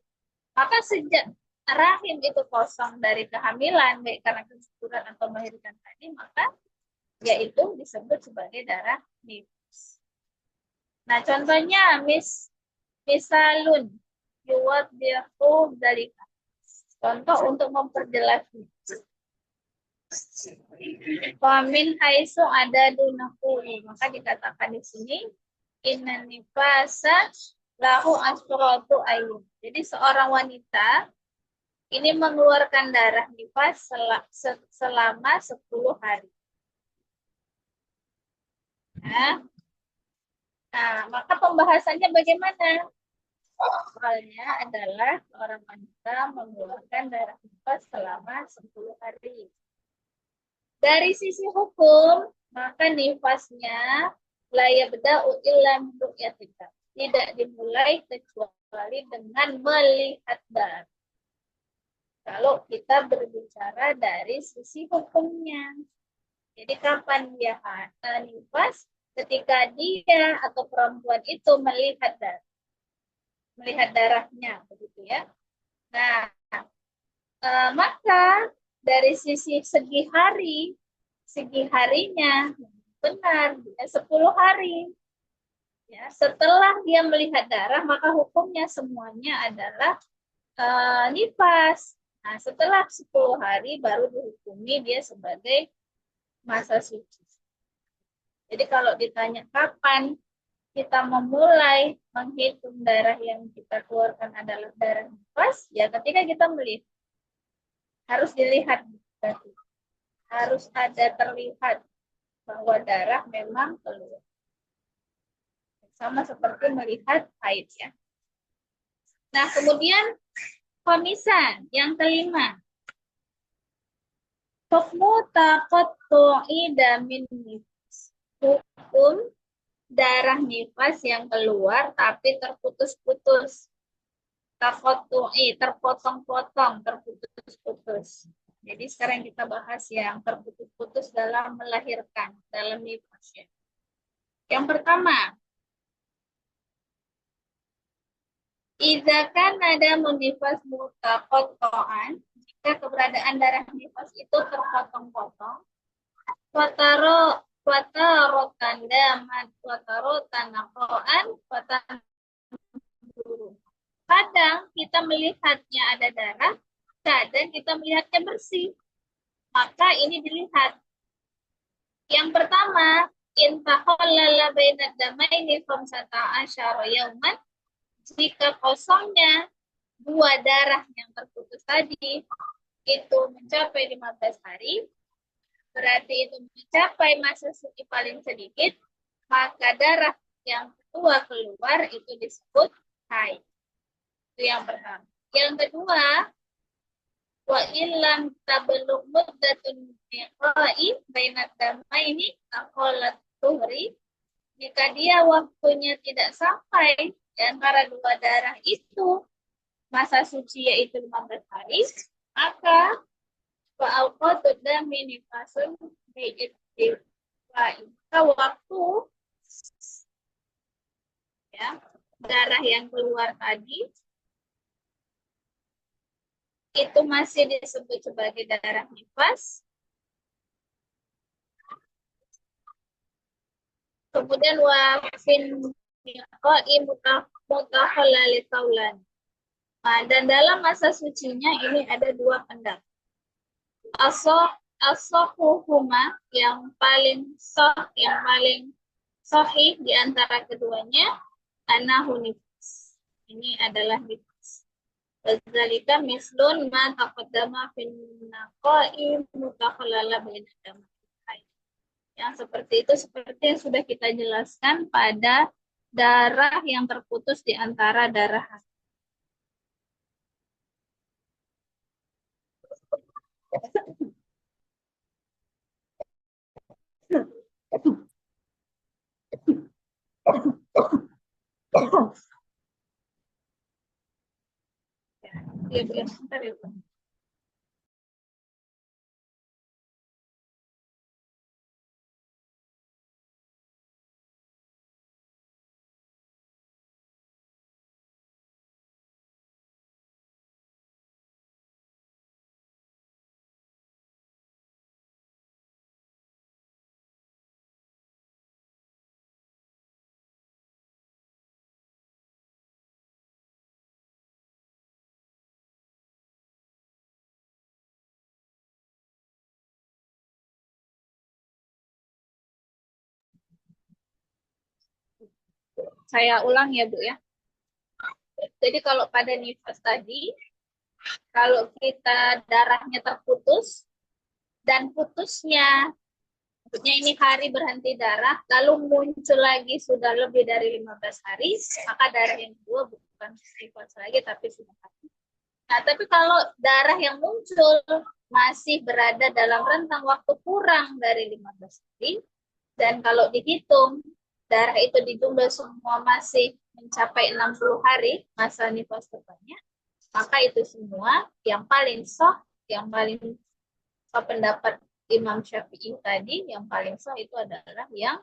maka sejak rahim itu kosong dari kehamilan, baik karena kesuburan atau melahirkan tadi, maka yaitu disebut sebagai darah nifas. Nah, contohnya misalun yuwaddihu dzalika. Contoh untuk memperjelasnya. Famin haitsu ada dunahu, maka dikatakan di sini inna nifasa lahu asratu ayyam. Jadi seorang wanita ini mengeluarkan darah nifas selama 10 hari. Nah, maka pembahasannya bagaimana? Soalnya adalah seorang wanita mengeluarkan darah nifas selama 10 hari. Dari sisi hukum, maka nifasnya la yabda'u illa min ru'yatika. Tidak dimulai kecuali dengan melihat darah. Kalau kita berbicara dari sisi hukumnya. Jadi kapan dia nifas? Ketika dia atau perempuan itu melihat darahnya, begitu ya. Nah, maka dari segi harinya benar 10 hari. Ya, setelah dia melihat darah, maka hukumnya semuanya adalah nifas. Nah, setelah 10 hari baru dihukumi dia sebagai masa suci. Jadi kalau ditanya kapan kita memulai menghitung darah yang kita keluarkan adalah darah nifas, ya ketika kita melihat. Harus dilihat, berarti harus ada terlihat bahwa darah memang keluar. Sama seperti melihat haid ya. Nah, kemudian komisan yang kelima. Hukmu taqattu'i damin nifas. Hukum darah nifas yang keluar tapi terputus-putus. Taqattu'i, terpotong-potong, terputus-putus. Jadi sekarang kita bahas yang terputus-putus dalam melahirkan, dalam nifas ya. Yang pertama, idza kana damun nifas mutaqatta'an, jika keberadaan darah nifas itu terpotong-potong, watarotan daman, watarotan naqo'an, watan. Kadang kita melihatnya ada darah, dan kita melihatnya bersih, maka ini dilihat. Yang pertama, intahallala bainad damaini khamsata asyara yauman, jika kosongnya dua darah yang terputus tadi itu mencapai 15 hari, berarti itu mencapai masa suci paling sedikit, maka darah yang kedua keluar itu disebut haid. Itu yang pertama. Yang kedua, wa illam tablugh muddatun niqai bainad damaini aqallat tuhri, jika dia waktunya tidak sampai di antara dua darah itu masa suci yaitu 15 hari, maka wa awqatu dami nifasun bi'ittifaqi, maka waktu ya darah yang keluar tadi itu masih disebut sebagai darah nifas. Kemudian wafin niqai mutahallali taulan. Nah, dan dalam masa sucinya ini ada dua pendapat. As-sahhuhuma, yang paling sahih di antara keduanya, anahu nifas. Ini adalah nifas. Wadzalika mislun ma taqaddama fin naqai mutakhallala baina dam. Yang seperti itu seperti yang sudah kita jelaskan pada darah yang terputus di antara darah. Ya, Bu, ya, sebentar ya, Bu. Saya ulang ya, Bu, ya. Jadi kalau pada nifas tadi, kalau kita darahnya terputus dan putusnya, maksudnya ini hari berhenti darah, lalu muncul lagi sudah lebih dari 15 hari, maka darah yang kedua bukan nifas lagi, tapi sudah habis. Nah, tapi kalau darah yang muncul masih berada dalam rentang waktu kurang dari 15 hari, dan kalau dihitung, darah itu dijumlah semua masih mencapai 60 hari masa nifas terbanyak, maka itu semua yang paling sah, yang paling sah pendapat Imam Syafi'i tadi, yang paling sah itu adalah yang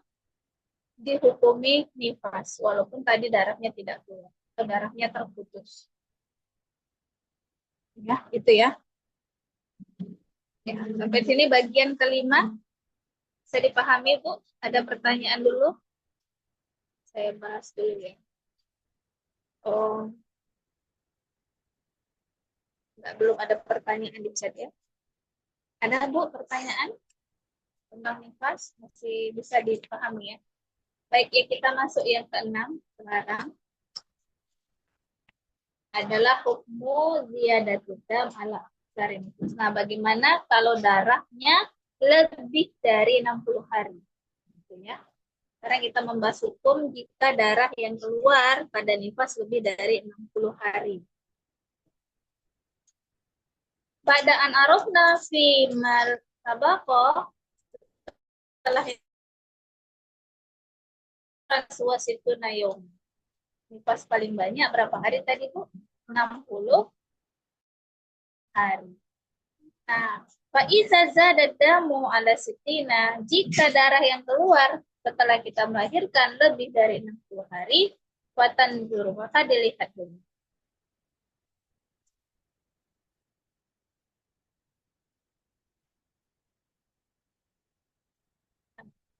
dihukumi nifas, walaupun tadi darahnya tidak keluar, atau darahnya terputus. Ya, itu ya. Ya, sampai sini bagian kelima. Bisa dipahami, Bu? Ada pertanyaan dulu? Saya bahas dulu ya. Oh, belum ada pertanyaan di chat ya. Ada, Bu, pertanyaan tentang nifas? Masih bisa dipahami ya. Baik, ya kita masuk yang keenam sekarang. Adalah hukmu ziyadatud dam ala dari nifas. Nah, bagaimana kalau darahnya lebih dari 60 hari? Gitu ya. Sekarang kita membahas hukum jika darah yang keluar pada nifas lebih dari 60 hari. Pada an arafna fi martabaqah, setelah suwasituna yom. Nifas paling banyak berapa hari tadi, Bu? 60 hari. Nah, fa'iza zada damu ala sitina, jika darah yang keluar setelah kita melahirkan lebih dari 60 hari, watan juru, maka dilihat dulu.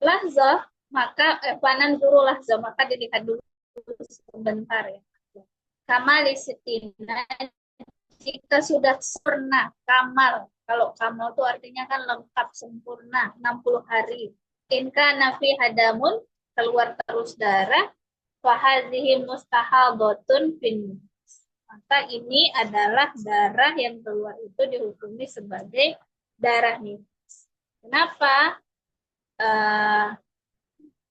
Lahzah, maka panan juru lahzah, maka dilihat dulu sebentar ya. Kama lisitina, jika sudah sempurna, kamal. Kalau kamal itu artinya kan lengkap, sempurna, 60 hari. Inka nafi hadamun, keluar terus darah, wahadhihi mustahabotun fin. Maka ini adalah darah yang keluar itu dihukumi sebagai darah nifas. Kenapa? Eh,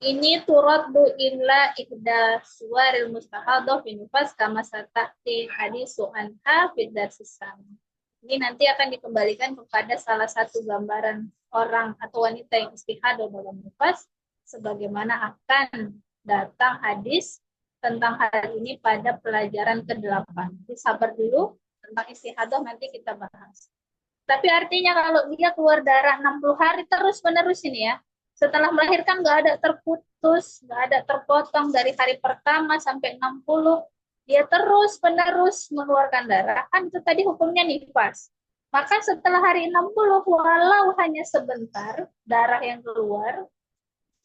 ini turaddu illa ihda suwaril mustahadah fi nifas kama satahti hadisu anha fi darsis sami. Ini nanti akan dikembalikan kepada salah satu gambaran orang atau wanita yang istihadah dalam nifas, sebagaimana akan datang hadis tentang hal ini pada pelajaran ke-8. Jadi sabar dulu, tentang istihadah nanti kita bahas. Tapi artinya kalau dia keluar darah 60 hari terus-menerus ini ya, setelah melahirkan nggak ada terputus, nggak ada terpotong dari hari pertama sampai 60, dia terus-menerus mengeluarkan darah, kan itu tadi hukumnya nifas. Maka setelah hari 60, walau hanya sebentar darah yang keluar,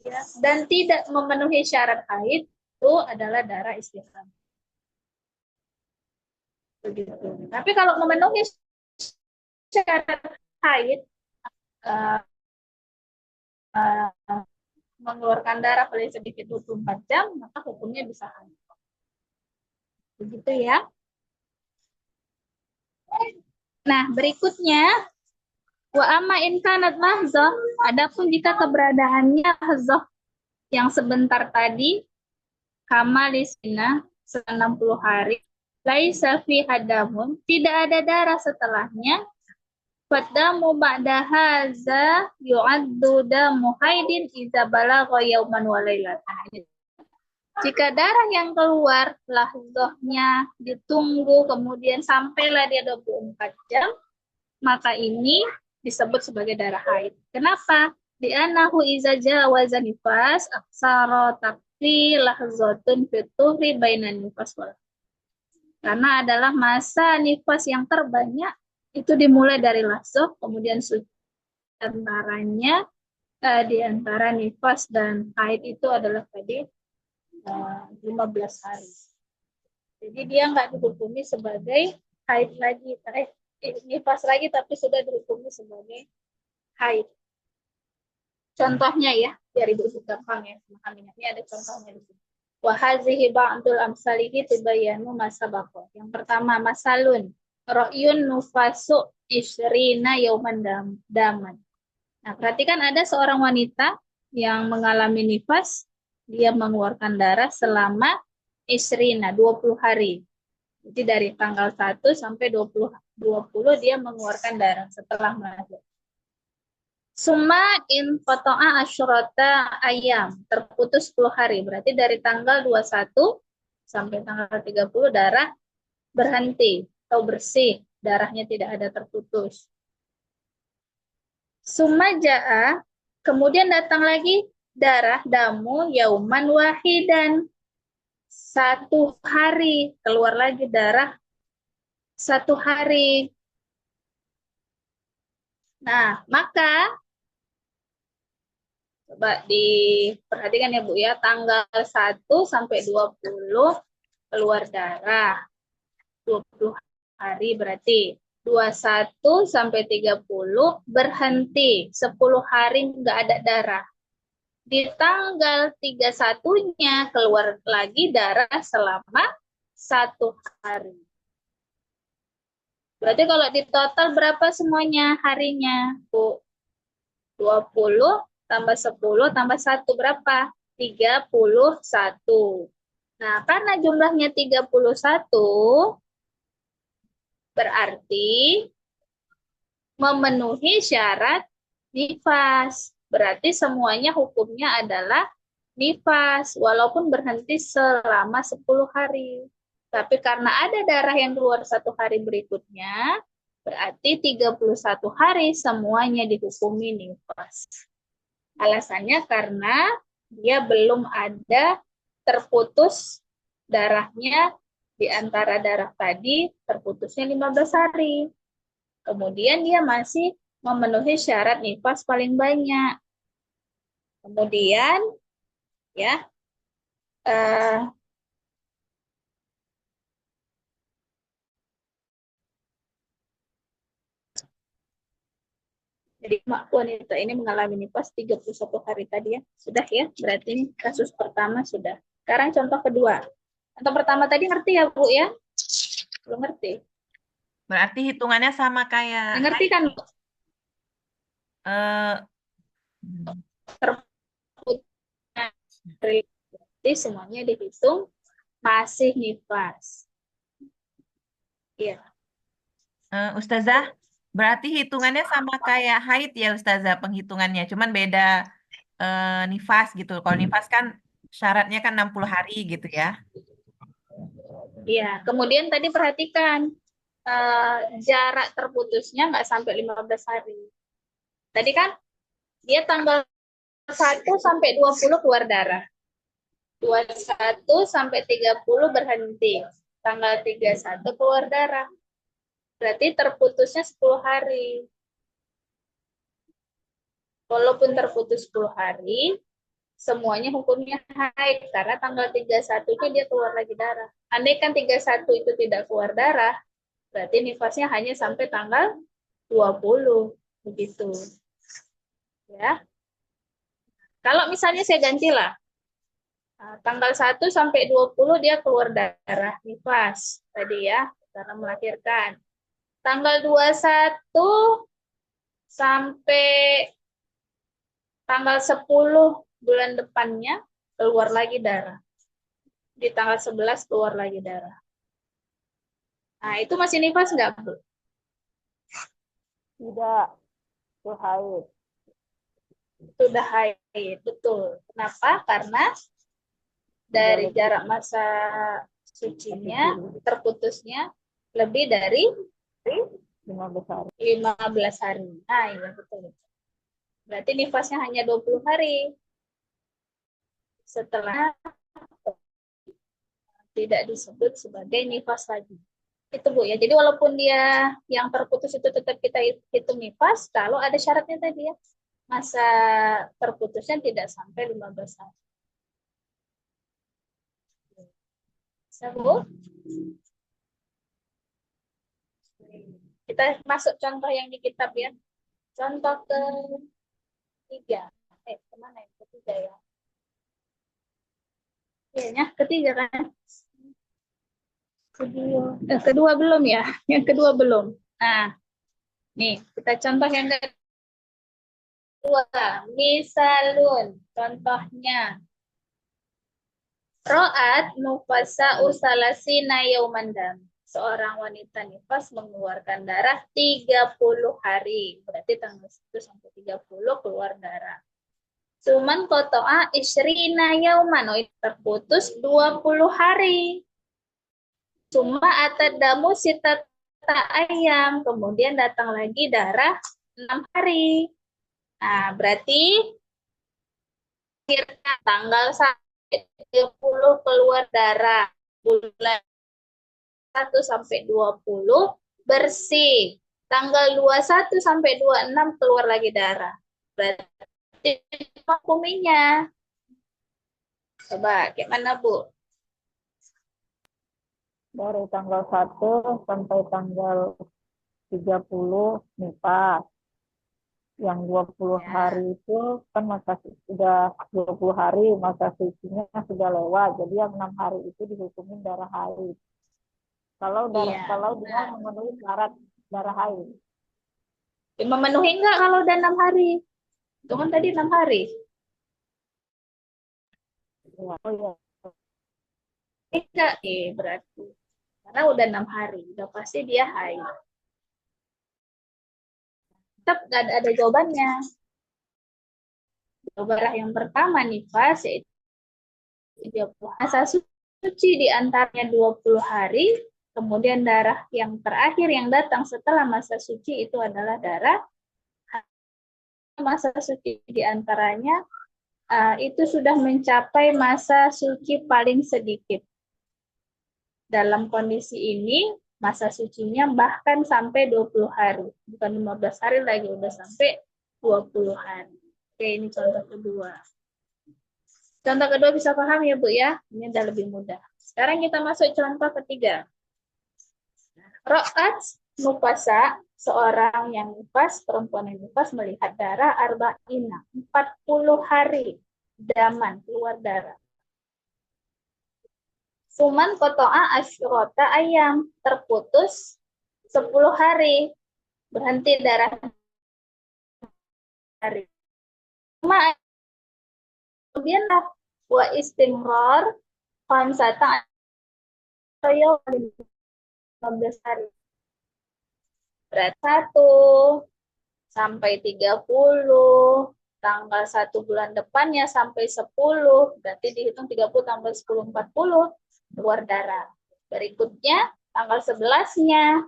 ya, dan tidak memenuhi syarat haid, itu adalah darah istihadah. Begitu. Tapi kalau memenuhi syarat haid, uh, mengeluarkan darah paling sedikit 24 jam, maka hukumnya bisa haid. Begitu ya. Nah, berikutnya wa amma in kanat lahzah, adapun jika keberadaannya lahzah yang sebentar tadi, kama lisina 60 hari, laisa fi hadamun, tidak ada darah setelahnya, fadamu ba'da haza yu'addu damu haidin idza balagha yauman wa lailatan. Jika darah yang keluar lahzahnya ditunggu kemudian sampailah dia 24 jam, maka ini disebut sebagai darah haid. Kenapa? Li'annahu iza jawaza nifas aksara takfi lahzatun fituhri bainan nifas wal. Karena adalah masa nifas yang terbanyak itu dimulai dari lahzah, kemudian antaranya di antara nifas dan haid itu adalah tadi 15 hari. Jadi dia nggak dihukumi sebagai haid lagi, nifas lagi, tapi sudah dihukumi sebagai haid. Contohnya ya, biar ibu gampang ya memahaminya. Ini ada contohnya di sini. Wa hazihi ba'dul amsalihi tubayyanu masabaqah. Yang pertama masalun ra'yun nufasu isrina yauman daman. Nah, perhatikan ada seorang wanita yang mengalami nifas, dia mengeluarkan darah selama isrina 20 hari. Jadi dari tanggal 1 sampai 20 dia mengeluarkan darah setelah melahirkan. Summa in qata'a asyrata ayam, terputus 10 hari. Berarti dari tanggal 21 sampai tanggal 30 darah berhenti atau bersih, darahnya tidak ada terputus. Summa ja'a, kemudian datang lagi darah damu yauman wahidan. 1 hari, keluar lagi darah 1 hari. Nah, maka coba diperhatikan ya Bu ya, tanggal 1 sampai 20 keluar darah. 20 hari berarti 21 sampai 30 berhenti, 10 hari nggak ada darah. Di tanggal 31-nya keluar lagi darah selama 1 hari. Berarti kalau di total berapa semuanya harinya, Bu? 20 tambah 10 tambah 1 berapa? 31. Nah, karena jumlahnya 31, berarti memenuhi syarat nifas. Berarti semuanya hukumnya adalah nifas, walaupun berhenti selama 10 hari. Tapi karena ada darah yang keluar 1 hari berikutnya, berarti 31 hari semuanya dihukumi nifas. Alasannya karena dia belum ada terputus darahnya di antara darah tadi, terputusnya 15 hari. Kemudian dia masih memenuhi syarat nifas paling banyak. Kemudian ya Jadi wanita ini mengalami nifas 31 hari tadi ya. Sudah ya, berarti ini kasus pertama sudah. Sekarang contoh kedua. Contoh pertama tadi ngerti ya Bu ya? Belum ngerti. Berarti hitungannya sama kayak Ngerti kan Bu? eh, Berarti semuanya dihitung masih nifas. Iya. Ustazah, berarti hitungannya sama kayak haid ya Ustazah penghitungannya, cuman beda nifas gitu. Kalau nifas kan syaratnya kan 60 hari gitu ya. Iya. Kemudian tadi perhatikan jarak terputusnya nggak sampai 15 hari. Tadi kan dia tanggal 1 sampai 20 keluar darah. 21 sampai 30 berhenti. Tanggal 31 keluar darah. Berarti terputusnya 10 hari. Walaupun terputus 10 hari, semuanya hukumnya haid. Karena tanggal 31 itu dia keluar lagi darah. Andai kan 31 itu tidak keluar darah, berarti nifasnya hanya sampai tanggal 20. Begitu. Ya. Kalau misalnya saya gantilah, tanggal 1 sampai 20 dia keluar darah nifas tadi ya, karena melahirkan. Tanggal 21 sampai tanggal 10 bulan depannya keluar lagi darah. Di tanggal 11 keluar lagi darah. Nah, itu masih nifas nggak, Bu? Tidak. Itu haid. Sudah haid, betul. Kenapa? Karena dari jarak masa sucinya, terputusnya lebih dari 15 hari. 15 hari. Nah, iya betul. Berarti nifasnya hanya 20 hari. Setelah tidak disebut sebagai nifas lagi. Itu Bu ya. Jadi walaupun dia yang terputus itu tetap kita hitung nifas, kalau ada syaratnya tadi ya. Masa terputusnya tidak sampai 15 hari. Bisa Bu? Kita masuk contoh yang di kitab ya. Contoh ketiga. Kemana yang ketiga ya? Kayaknya ketiga kan? Kedua belum ya? Yang kedua belum. Nah, nih kita contoh yang kedua. Misalun, contohnya. Ro'at nufasa usalasina yaumandam. Seorang wanita nifas mengeluarkan darah 30 hari. Berarti tanggal 1 sampai 30 keluar darah. Cuman kotoa isrina yauman. Oh, terputus 20 hari. Cuma atadamu sita ayam. Kemudian datang lagi darah 6 hari. Nah, berarti tanggal 30 keluar darah. Bulan 1 sampai 20 bersih. Tanggal 21 sampai 26 keluar lagi darah. Berarti hukumnya. Coba, kayak mana Bu? Dari tanggal 1 sampai tanggal 30 nifas. Yang 20 Ya. hari itu kan sudah 20 hari masa sucinya sudah lewat. Jadi yang 6 hari itu dihukumin darah haid. Kalau dia memenuhi syarat darah haid. Memenuhi enggak kalau udah 6 hari? Itu kan tadi 6 hari. Ya, oh ya. Enggak, berarti. Karena udah 6 hari. Udah pasti dia haid. Tetap ada jawabannya. Darah yang pertama nifas yaitu 30 masa suci di antaranya 20 hari, kemudian darah yang terakhir yang datang setelah masa suci itu adalah darah masa suci di antaranya itu sudah mencapai masa suci paling sedikit. Dalam kondisi ini masa sucinya bahkan sampai 20 hari, bukan 15 hari lagi, udah sampai 20 hari. Oke, ini contoh kedua. Contoh kedua bisa paham ya Bu ya? Ini udah lebih mudah. Sekarang kita masuk contoh ketiga. Ro'at nufasa seorang yang nifas, perempuan yang nifas melihat darah arba'ina, 40 hari daman keluar darah. Suman koto'a asyrota ayam, terputus 10 hari, berhenti darah hari. Kemudian wa istimrar khamsata ayo 15 hari. Berat 1 sampai 30, tanggal 1 bulan depannya sampai 10, berarti dihitung 30 tambah 10, 40, keluar darah. Berikutnya, tanggal 11-nya,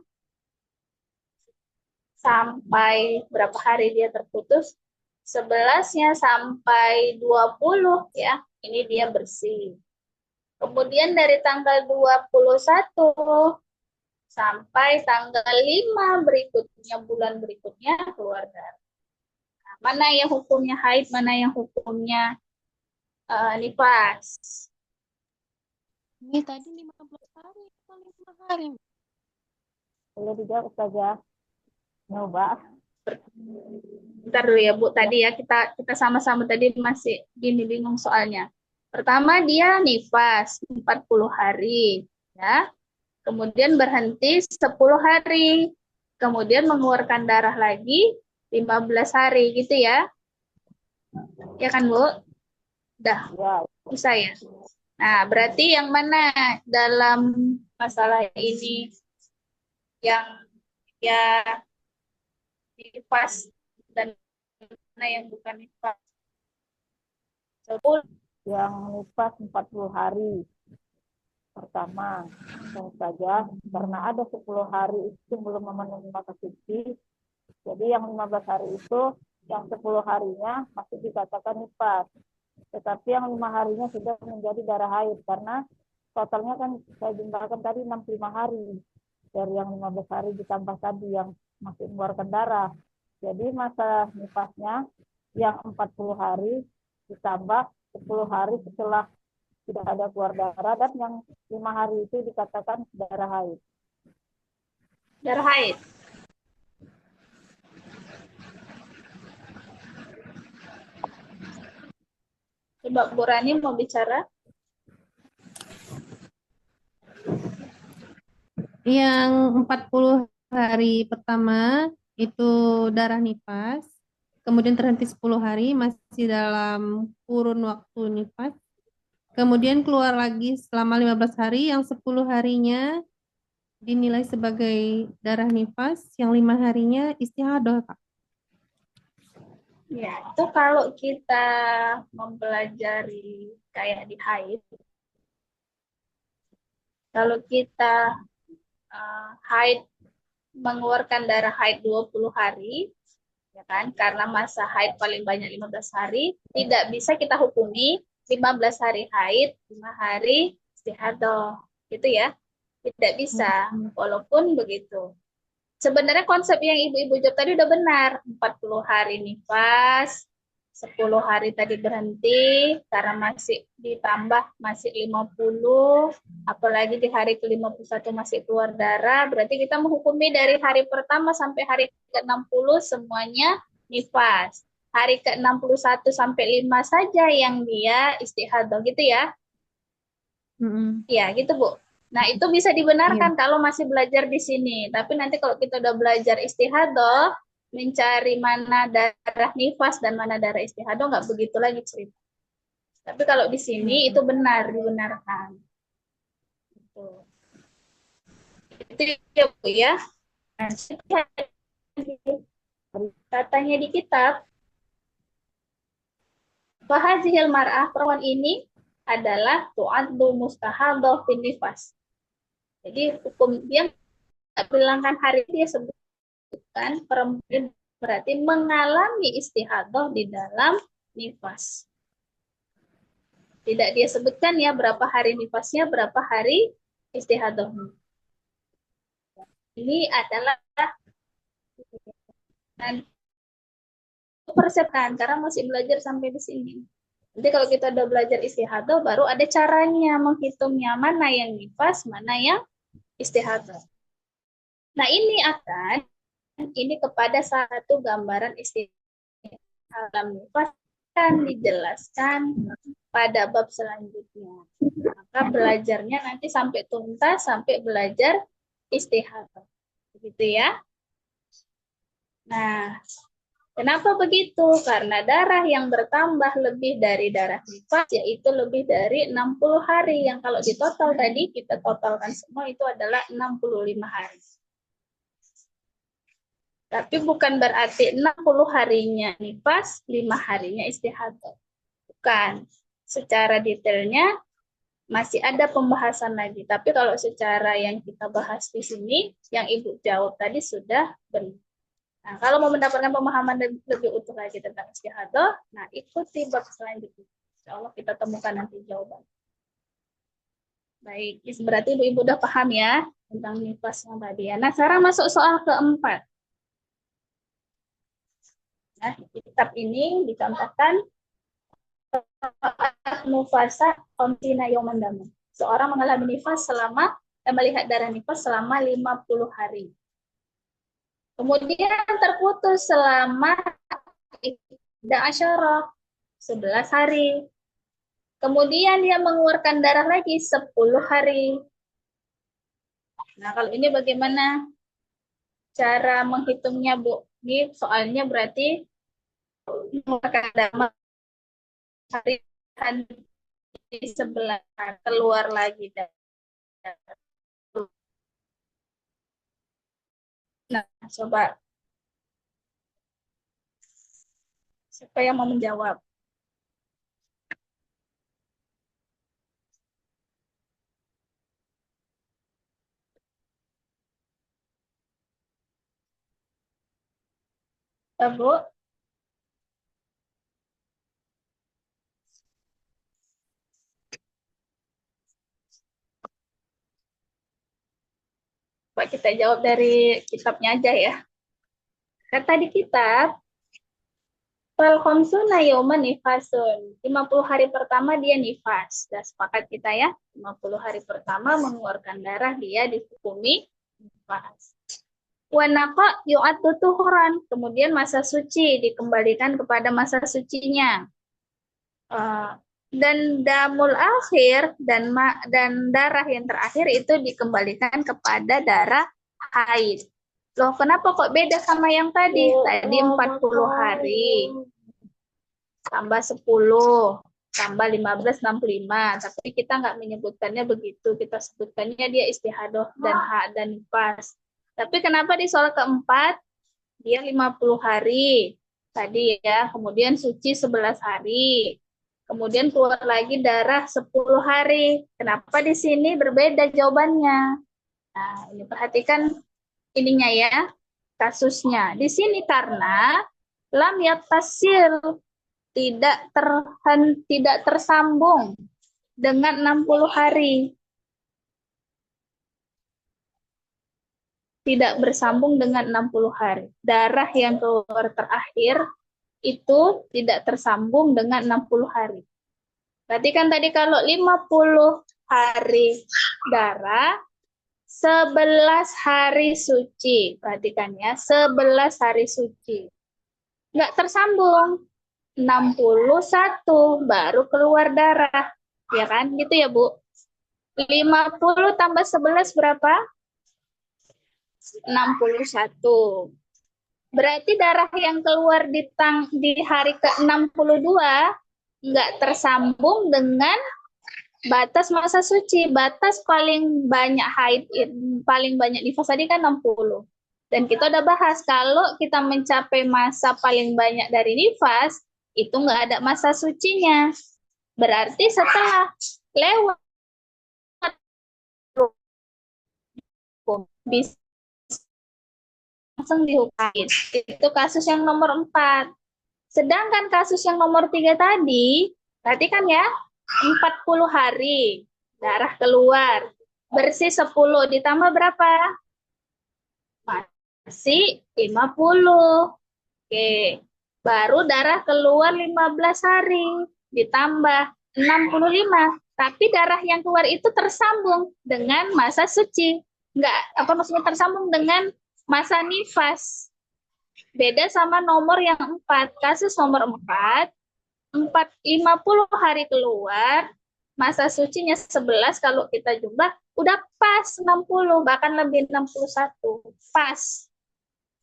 sampai berapa hari dia terputus? 11-nya sampai 20, ya, ini dia bersih. Kemudian dari tanggal 21 sampai tanggal 5 berikutnya, bulan berikutnya, keluar darah. Nah, mana yang hukumnya haid, mana yang hukumnya nifas? Ini tadi 15 hari atau 5 hari? Boleh dijawab Ustazah? Nyoba. Bentar dulu ya Bu, tadi ya kita sama-sama tadi masih gini bingung soalnya. Pertama dia nifas 40 hari, ya. Kemudian berhenti 10 hari. Kemudian mengeluarkan darah lagi 15 hari gitu ya. Ya kan Bu? Udah Ya, bisa ya. Nah, berarti yang mana dalam masalah ini yang ya nifas dan mana yang bukan nifas? 10. yang nifas 40 hari. Pertama, tentu saja karena ada 10 hari itu belum memenuhi masa suci. Jadi yang 15 hari itu, yang 10 harinya masih dikatakan nifas. Tetapi yang 5 harinya sudah menjadi darah haid karena totalnya kan saya jumlahkan tadi 65 hari. Dari yang 15 hari ditambah tadi yang masih mengeluarkan darah. Jadi masa nifasnya yang 40 hari ditambah 10 hari setelah tidak ada keluar darah, dan yang 5 hari itu dikatakan darah haid. Darah haid. Coba Bu Rani mau bicara. Yang 40 hari pertama itu darah nifas, kemudian terhenti 10 hari masih dalam kurun waktu nifas, kemudian keluar lagi selama 15 hari, yang 10 harinya dinilai sebagai darah nifas, yang 5 harinya istihadah, Kak. Ya, itu kalau kita mempelajari kayak di haid, kalau kita haid mengeluarkan darah haid 20 hari, ya kan? Karena masa haid paling banyak 15 hari, tidak bisa kita hukumi 15 hari haid, 5 hari istihadah. Gitu ya. Tidak bisa, walaupun begitu. Sebenarnya konsep yang ibu-ibu jawab tadi udah benar. 40 hari nifas, 10 hari tadi berhenti, karena masih ditambah masih 50, apalagi di hari ke-51 masih keluar darah, berarti kita menghukumi dari hari pertama sampai hari ke-60 semuanya nifas. Hari ke-61 sampai 5 saja yang dia istihadah gitu ya. Ya, gitu Bu. Nah, itu bisa dibenarkan kalau masih belajar di sini. Tapi nanti kalau kita udah belajar istihadah, mencari mana darah nifas dan mana darah istihadah, nggak begitu lagi cerita. Tapi kalau di sini itu benar, dibenarkan. Itu ya Bu ya. Nah, katanya di kitab, Fahazihil mar'ah, perempuan ini adalah tu'addu mustahadah fin nifas. Jadi hukum dia bilangkan hari dia sebutkan perempuan berarti mengalami istihadah di dalam nifas. Tidak dia sebutkan ya berapa hari nifasnya, berapa hari istihadahnya. Ini adalah persepsikan karena masih belajar sampai di sini. Nanti kalau kita udah belajar istihadah, baru ada caranya menghitungnya mana yang nifas, mana yang istihadah. Nah, ini akan dan ini kepada satu gambaran istihadah dalam nifas akan dijelaskan pada bab selanjutnya. Maka belajarnya nanti sampai tuntas, sampai belajar istihadah. Begitu ya. Nah, kenapa begitu? Karena darah yang bertambah lebih dari darah nifas, yaitu lebih dari 60 hari. Yang kalau ditotal tadi, kita totalkan semua itu adalah 65 hari. Tapi bukan berarti 60 harinya nifas, 5 harinya istihadah. Bukan. Secara detailnya masih ada pembahasan lagi. Tapi kalau secara yang kita bahas di sini, yang Ibu jawab tadi sudah benar. Nah, kalau mau mendapatkan pemahaman lebih utuh lagi tentang istihadah, nah ikuti bab selanjutnya. Insya Allah kita temukan nanti jawaban. Baik, berarti Ibu udah paham ya tentang nifas yang tadi ya. Nah, sekarang masuk soal keempat. Nah, di kitab ini dicontohkan nufasa komtina yomandama. Seorang mengalami nifas selama melihat darah nifas selama 50 hari. Kemudian terputus selama 11 hari. Kemudian dia mengeluarkan darah lagi 10 hari. Nah, kalau ini bagaimana cara menghitungnya, Bu? Ini soalnya berarti mengeluarkan darah hari di sebelah keluar lagi. Nah, coba. Siapa yang mau menjawab? Bu? Coba kita jawab dari kitabnya aja ya. Kata di kitab, fal khamsuna yauman nifasun. 50 hari pertama dia nifas. Sudah sepakat kita ya. 50 hari pertama mengeluarkan darah, dia dihukumi nifas. Wanaka yu'atu tuhuran. Kemudian masa suci dikembalikan kepada masa sucinya. Dan damul akhir dan darah yang terakhir itu dikembalikan kepada darah haid. Loh, kenapa kok beda sama yang tadi? Tadi 40 hari. Tambah 10, tambah 15, 65. Tapi kita nggak menyebutkannya begitu. Kita sebutkannya dia istihadah dan nifas. Tapi kenapa di soal keempat dia 50 hari tadi ya, kemudian suci 11 hari. Kemudian keluar lagi darah 10 hari. Kenapa di sini berbeda jawabannya? Nah, ini perhatikan ininya ya, kasusnya. Di sini karena lam yattasil tidak tersambung dengan 60 hari. Tidak bersambung dengan 60 hari. Darah yang keluar terakhir itu tidak tersambung dengan 60 hari. Berarti kan tadi kalau 50 hari darah, 11 hari suci. Perhatikan ya, 11 hari suci. Nggak tersambung. 61 baru keluar darah. Ya kan? Gitu ya, Bu? 50 tambah 11 berapa? 61. Berarti darah yang keluar di hari ke-62 nggak tersambung dengan batas masa suci. Batas paling banyak haid, paling banyak nifas tadi kan 60. Dan kita udah bahas, kalau kita mencapai masa paling banyak dari nifas, itu nggak ada masa sucinya. Berarti setelah lewat bisa langsung dihukum. Itu kasus yang nomor 4. Sedangkan kasus yang nomor 3 tadi, perhatikan ya, 40 hari darah keluar, bersih 10, ditambah berapa? Masih 50. Oke, baru darah keluar 15 hari, ditambah 65. Tapi darah yang keluar itu tersambung dengan masa suci. Enggak, apa maksudnya tersambung dengan masa nifas. Beda sama nomor yang 4. Kasus nomor 4, 50 hari keluar, masa sucinya 11 kalau kita jumlah, udah pas 60, bahkan lebih 61. Pas.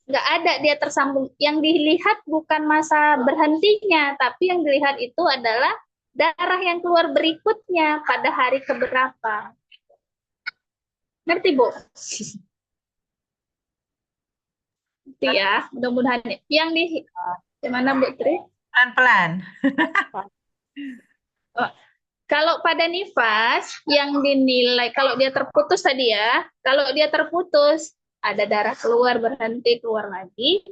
Nggak ada dia tersambung. Yang dilihat bukan masa berhentinya, tapi yang dilihat itu adalah darah yang keluar berikutnya pada hari keberapa. Ngerti, Bu? Ngerti ya, mudah-mudahan. Yang di gimana, Bu Tri? Pelan-pelan. Oh, kalau pada nifas yang dinilai, kalau dia terputus tadi ya, kalau dia terputus, ada darah keluar, berhenti, keluar lagi.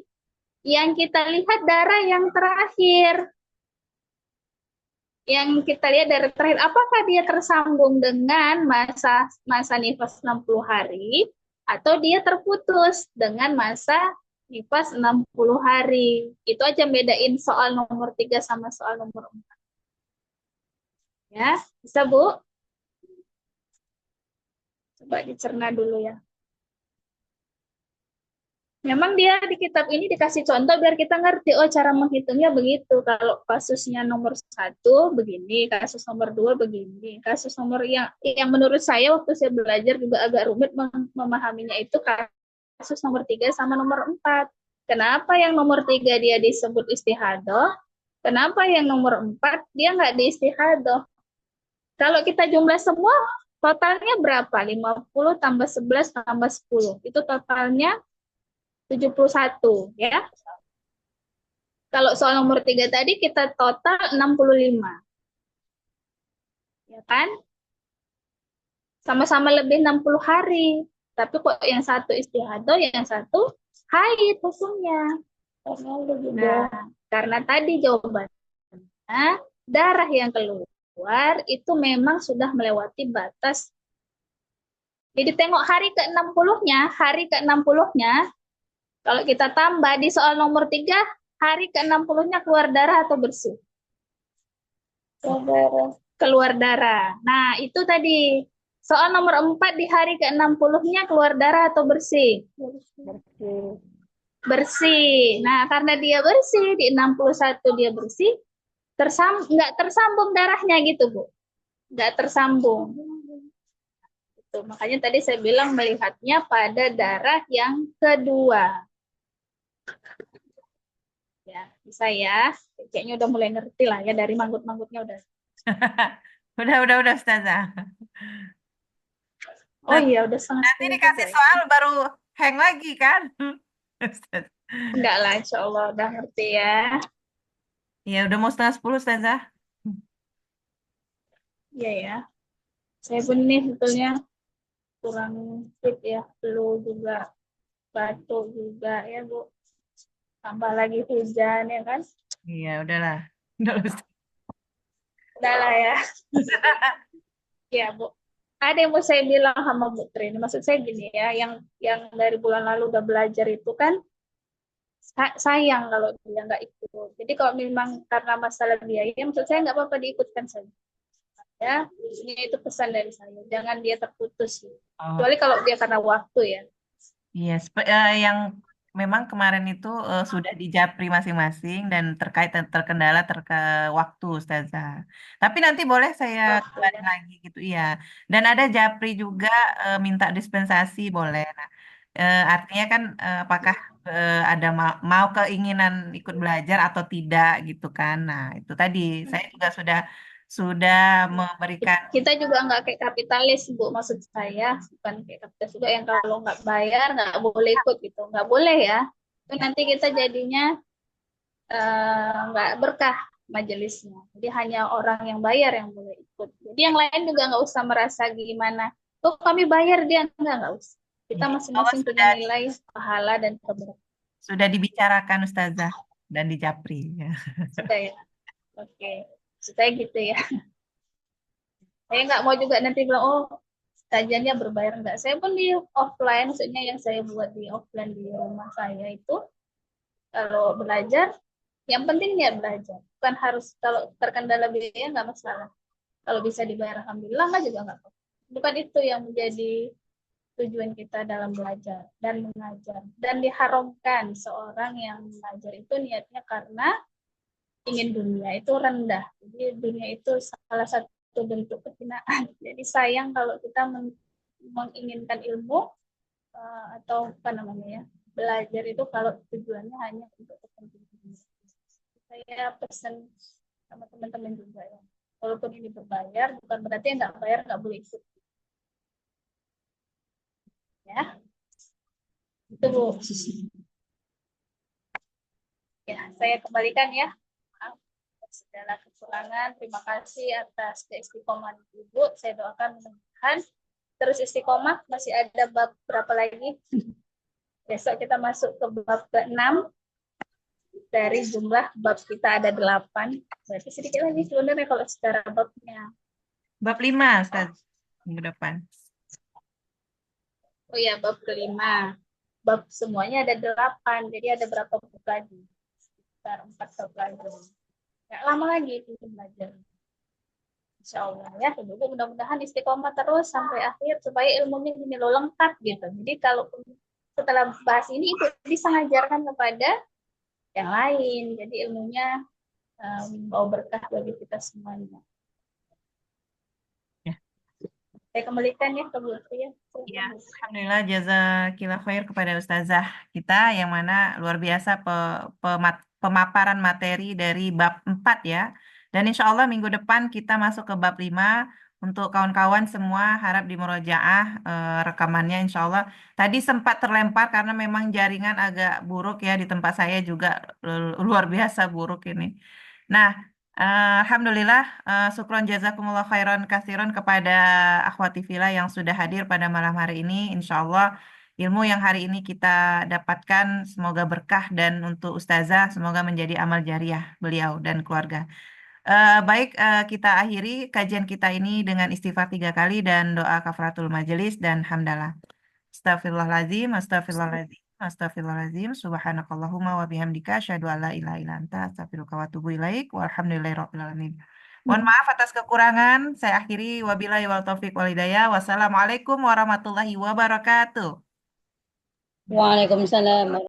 Yang kita lihat darah yang terakhir. Yang kita lihat darah terakhir, apakah dia tersambung dengan masa nifas 60 hari, atau dia terputus dengan masa nifas 60 hari. Itu aja bedain soal nomor 3 sama soal nomor 4. Ya, bisa Bu? Coba dicerna dulu ya. Memang dia di kitab ini dikasih contoh biar kita ngerti, oh cara menghitungnya begitu. Kalau kasusnya nomor 1 begini, kasus nomor 2 begini, kasus nomor yang menurut saya waktu saya belajar juga agak rumit memahaminya itu kasus nomor 3 sama nomor 4. Kenapa yang nomor 3 dia disebut istihadoh? Kenapa yang nomor 4 dia nggak di istihadoh? Kalau kita jumlah semua, totalnya berapa? 50 tambah 11 tambah 10. Itu totalnya 71, ya. Kalau soal nomor 3 tadi kita total 65. Ya kan? Sama-sama lebih 60 hari. Tapi kok yang satu istihadoh, yang satu haid hukumnya. Karena tadi jawabannya darah yang keluar itu memang sudah melewati batas. Jadi tengok hari ke-60-nya, kalau kita tambah di soal nomor 3, hari ke-60-nya keluar darah atau bersih? Keluar darah. Nah, itu tadi. Soal nomor 4 di hari ke-60-nya keluar darah atau bersih? Bersih. Bersih. Nah, karena dia bersih, di 61 dia bersih, nggak tersambung darahnya gitu, Bu. Nggak tersambung. Itu. Makanya tadi saya bilang melihatnya pada darah yang kedua. Ya, bisa ya. Kayaknya udah mulai ngerti lah ya, dari manggut-manggutnya udah. Udah, Ustazah. Oh iya, udah setengah Nanti 10 dikasih juga ya. soal baru hang lagi kan? Ustaz. Enggak lah, insya Allah udah ngerti ya. Ya, udah mau setengah 10, Ustazah. Iya ya. Saya pun nih sebetulnya kurang fit ya, flu juga, batuk juga ya Bu. Tambah lagi hujan ya kan. Iya, udahlah. Udah, Ustaz. Udah lah ya. Ya Bu. Ada yang mau saya bilang sama Bu Trin. Maksud saya gini ya, yang dari bulan lalu udah belajar itu kan sayang kalau dia nggak ikut. Jadi kalau memang karena masalah biaya, maksud saya nggak apa-apa diikutkan saja. Ya, ini itu pesan dari saya. Jangan dia terputus. Oh, Kecuali kalau dia karena waktu ya. iya, yang memang kemarin itu sudah dijapri masing-masing dan terkendala waktu, Ustazah. Tapi nanti boleh saya Waktu kabarin ya. lagi gitu, iya. Dan ada japri juga minta dispensasi boleh. Nah, artinya kan apakah ada mau keinginan ikut belajar atau tidak gitu kan. Nah, itu tadi saya juga sudah memberikan. Kita juga nggak kayak kapitalis, Bu. Maksud saya bukan kayak kapitalis juga yang kalau nggak bayar nggak boleh ikut gitu. Nggak boleh ya. Itu nanti kita jadinya nggak berkah majelisnya. Jadi hanya orang yang bayar yang boleh ikut. Jadi yang lain juga nggak usah merasa gimana. Tuh kami bayar dia nggak usah. Kita Allah masing-masing punya nilai pahala dan keberkahan. sudah dibicarakan Ustazah dan dijapri. Ya. Sudah ya. Oke. Supaya gitu ya. Saya nggak mau juga nanti bilang, oh kajiannya berbayar enggak. Saya pun di offline, maksudnya yang saya buat di offline di rumah saya itu, kalau belajar, yang penting dia belajar. Bukan harus, kalau terkendala biaya nggak masalah. Kalau bisa dibayar, alhamdulillah, nggak juga nggak apa-apa. Bukan itu yang menjadi tujuan kita dalam belajar dan mengajar. Dan diharamkan seorang yang mengajar itu niatnya karena ingin dunia, itu rendah. Jadi dunia itu salah satu bentuk kehinaan. Jadi sayang kalau kita menginginkan ilmu atau apa namanya ya, belajar itu kalau tujuannya hanya untuk kepentingan dunia. Saya pesan sama teman-teman juga ya, walaupun ini berbayar, bukan berarti yang nggak bayar nggak boleh ikut. Ya, itu Bu. Ya, saya kembalikan ya. Maaf atas segala kekurangan. Terima kasih atas keistiqomahan Ibu. Saya doakan mudah-mudahan terus istiqomah. Masih ada bab berapa lagi? Besok kita masuk ke bab ke-6. Dari jumlah bab kita ada 8. Berarti sedikit lagi sebenarnya kalau secara babnya. Bab 5, Ustaz, minggu depan. Oh ya, bab ke-5. Bab semuanya ada 8. Jadi ada berapa bab lagi? Sekitar 4 bab lagi. Nggak lama lagi itu belajar. Insya Allah ya, Ibu mudah-mudahan istiqomah terus sampai akhir supaya ilmunya gini loh lengkap gitu. Jadi kalau setelah bahas ini Ibu bisa mengajarkan kepada yang lain. Jadi ilmunya bawa berkah bagi kita semuanya. Ya. Saya kembalikan ya ke Bu Fia. Ya, alhamdulillah jazakillah khair kepada ustazah kita yang mana luar biasa pemaparan materi dari bab 4 ya. Dan insya Allah minggu depan kita masuk ke bab 5. Untuk kawan-kawan semua harap dimurojaah rekamannya insya Allah. Tadi sempat terlempar karena memang jaringan agak buruk ya di tempat saya juga luar biasa buruk ini. Nah, alhamdulillah, syukron jazakumullah khairan kasiron kepada akhwati fillah yang sudah hadir pada malam hari ini. Insya Allah ilmu yang hari ini kita dapatkan semoga berkah dan untuk ustazah semoga menjadi amal jariah beliau dan keluarga. Baik, kita akhiri kajian kita ini dengan istighfar 3 kali dan doa kafaratul majelis dan hamdalah. Astagfirullahaladzim, astagfirullahaladzim, astagfirullahaladzim, subhanakallahumma wa bihamdika, asyhadu an la ilaha illa anta, astaghfiruka wa atubu ilaik, walhamdulillahirabbil alamin. Mohon maaf atas kekurangan, saya akhiri wabillahi wal taufiq wal hidayah. Wassalamualaikum warahmatullahi wabarakatuh. Waalaikumsalam.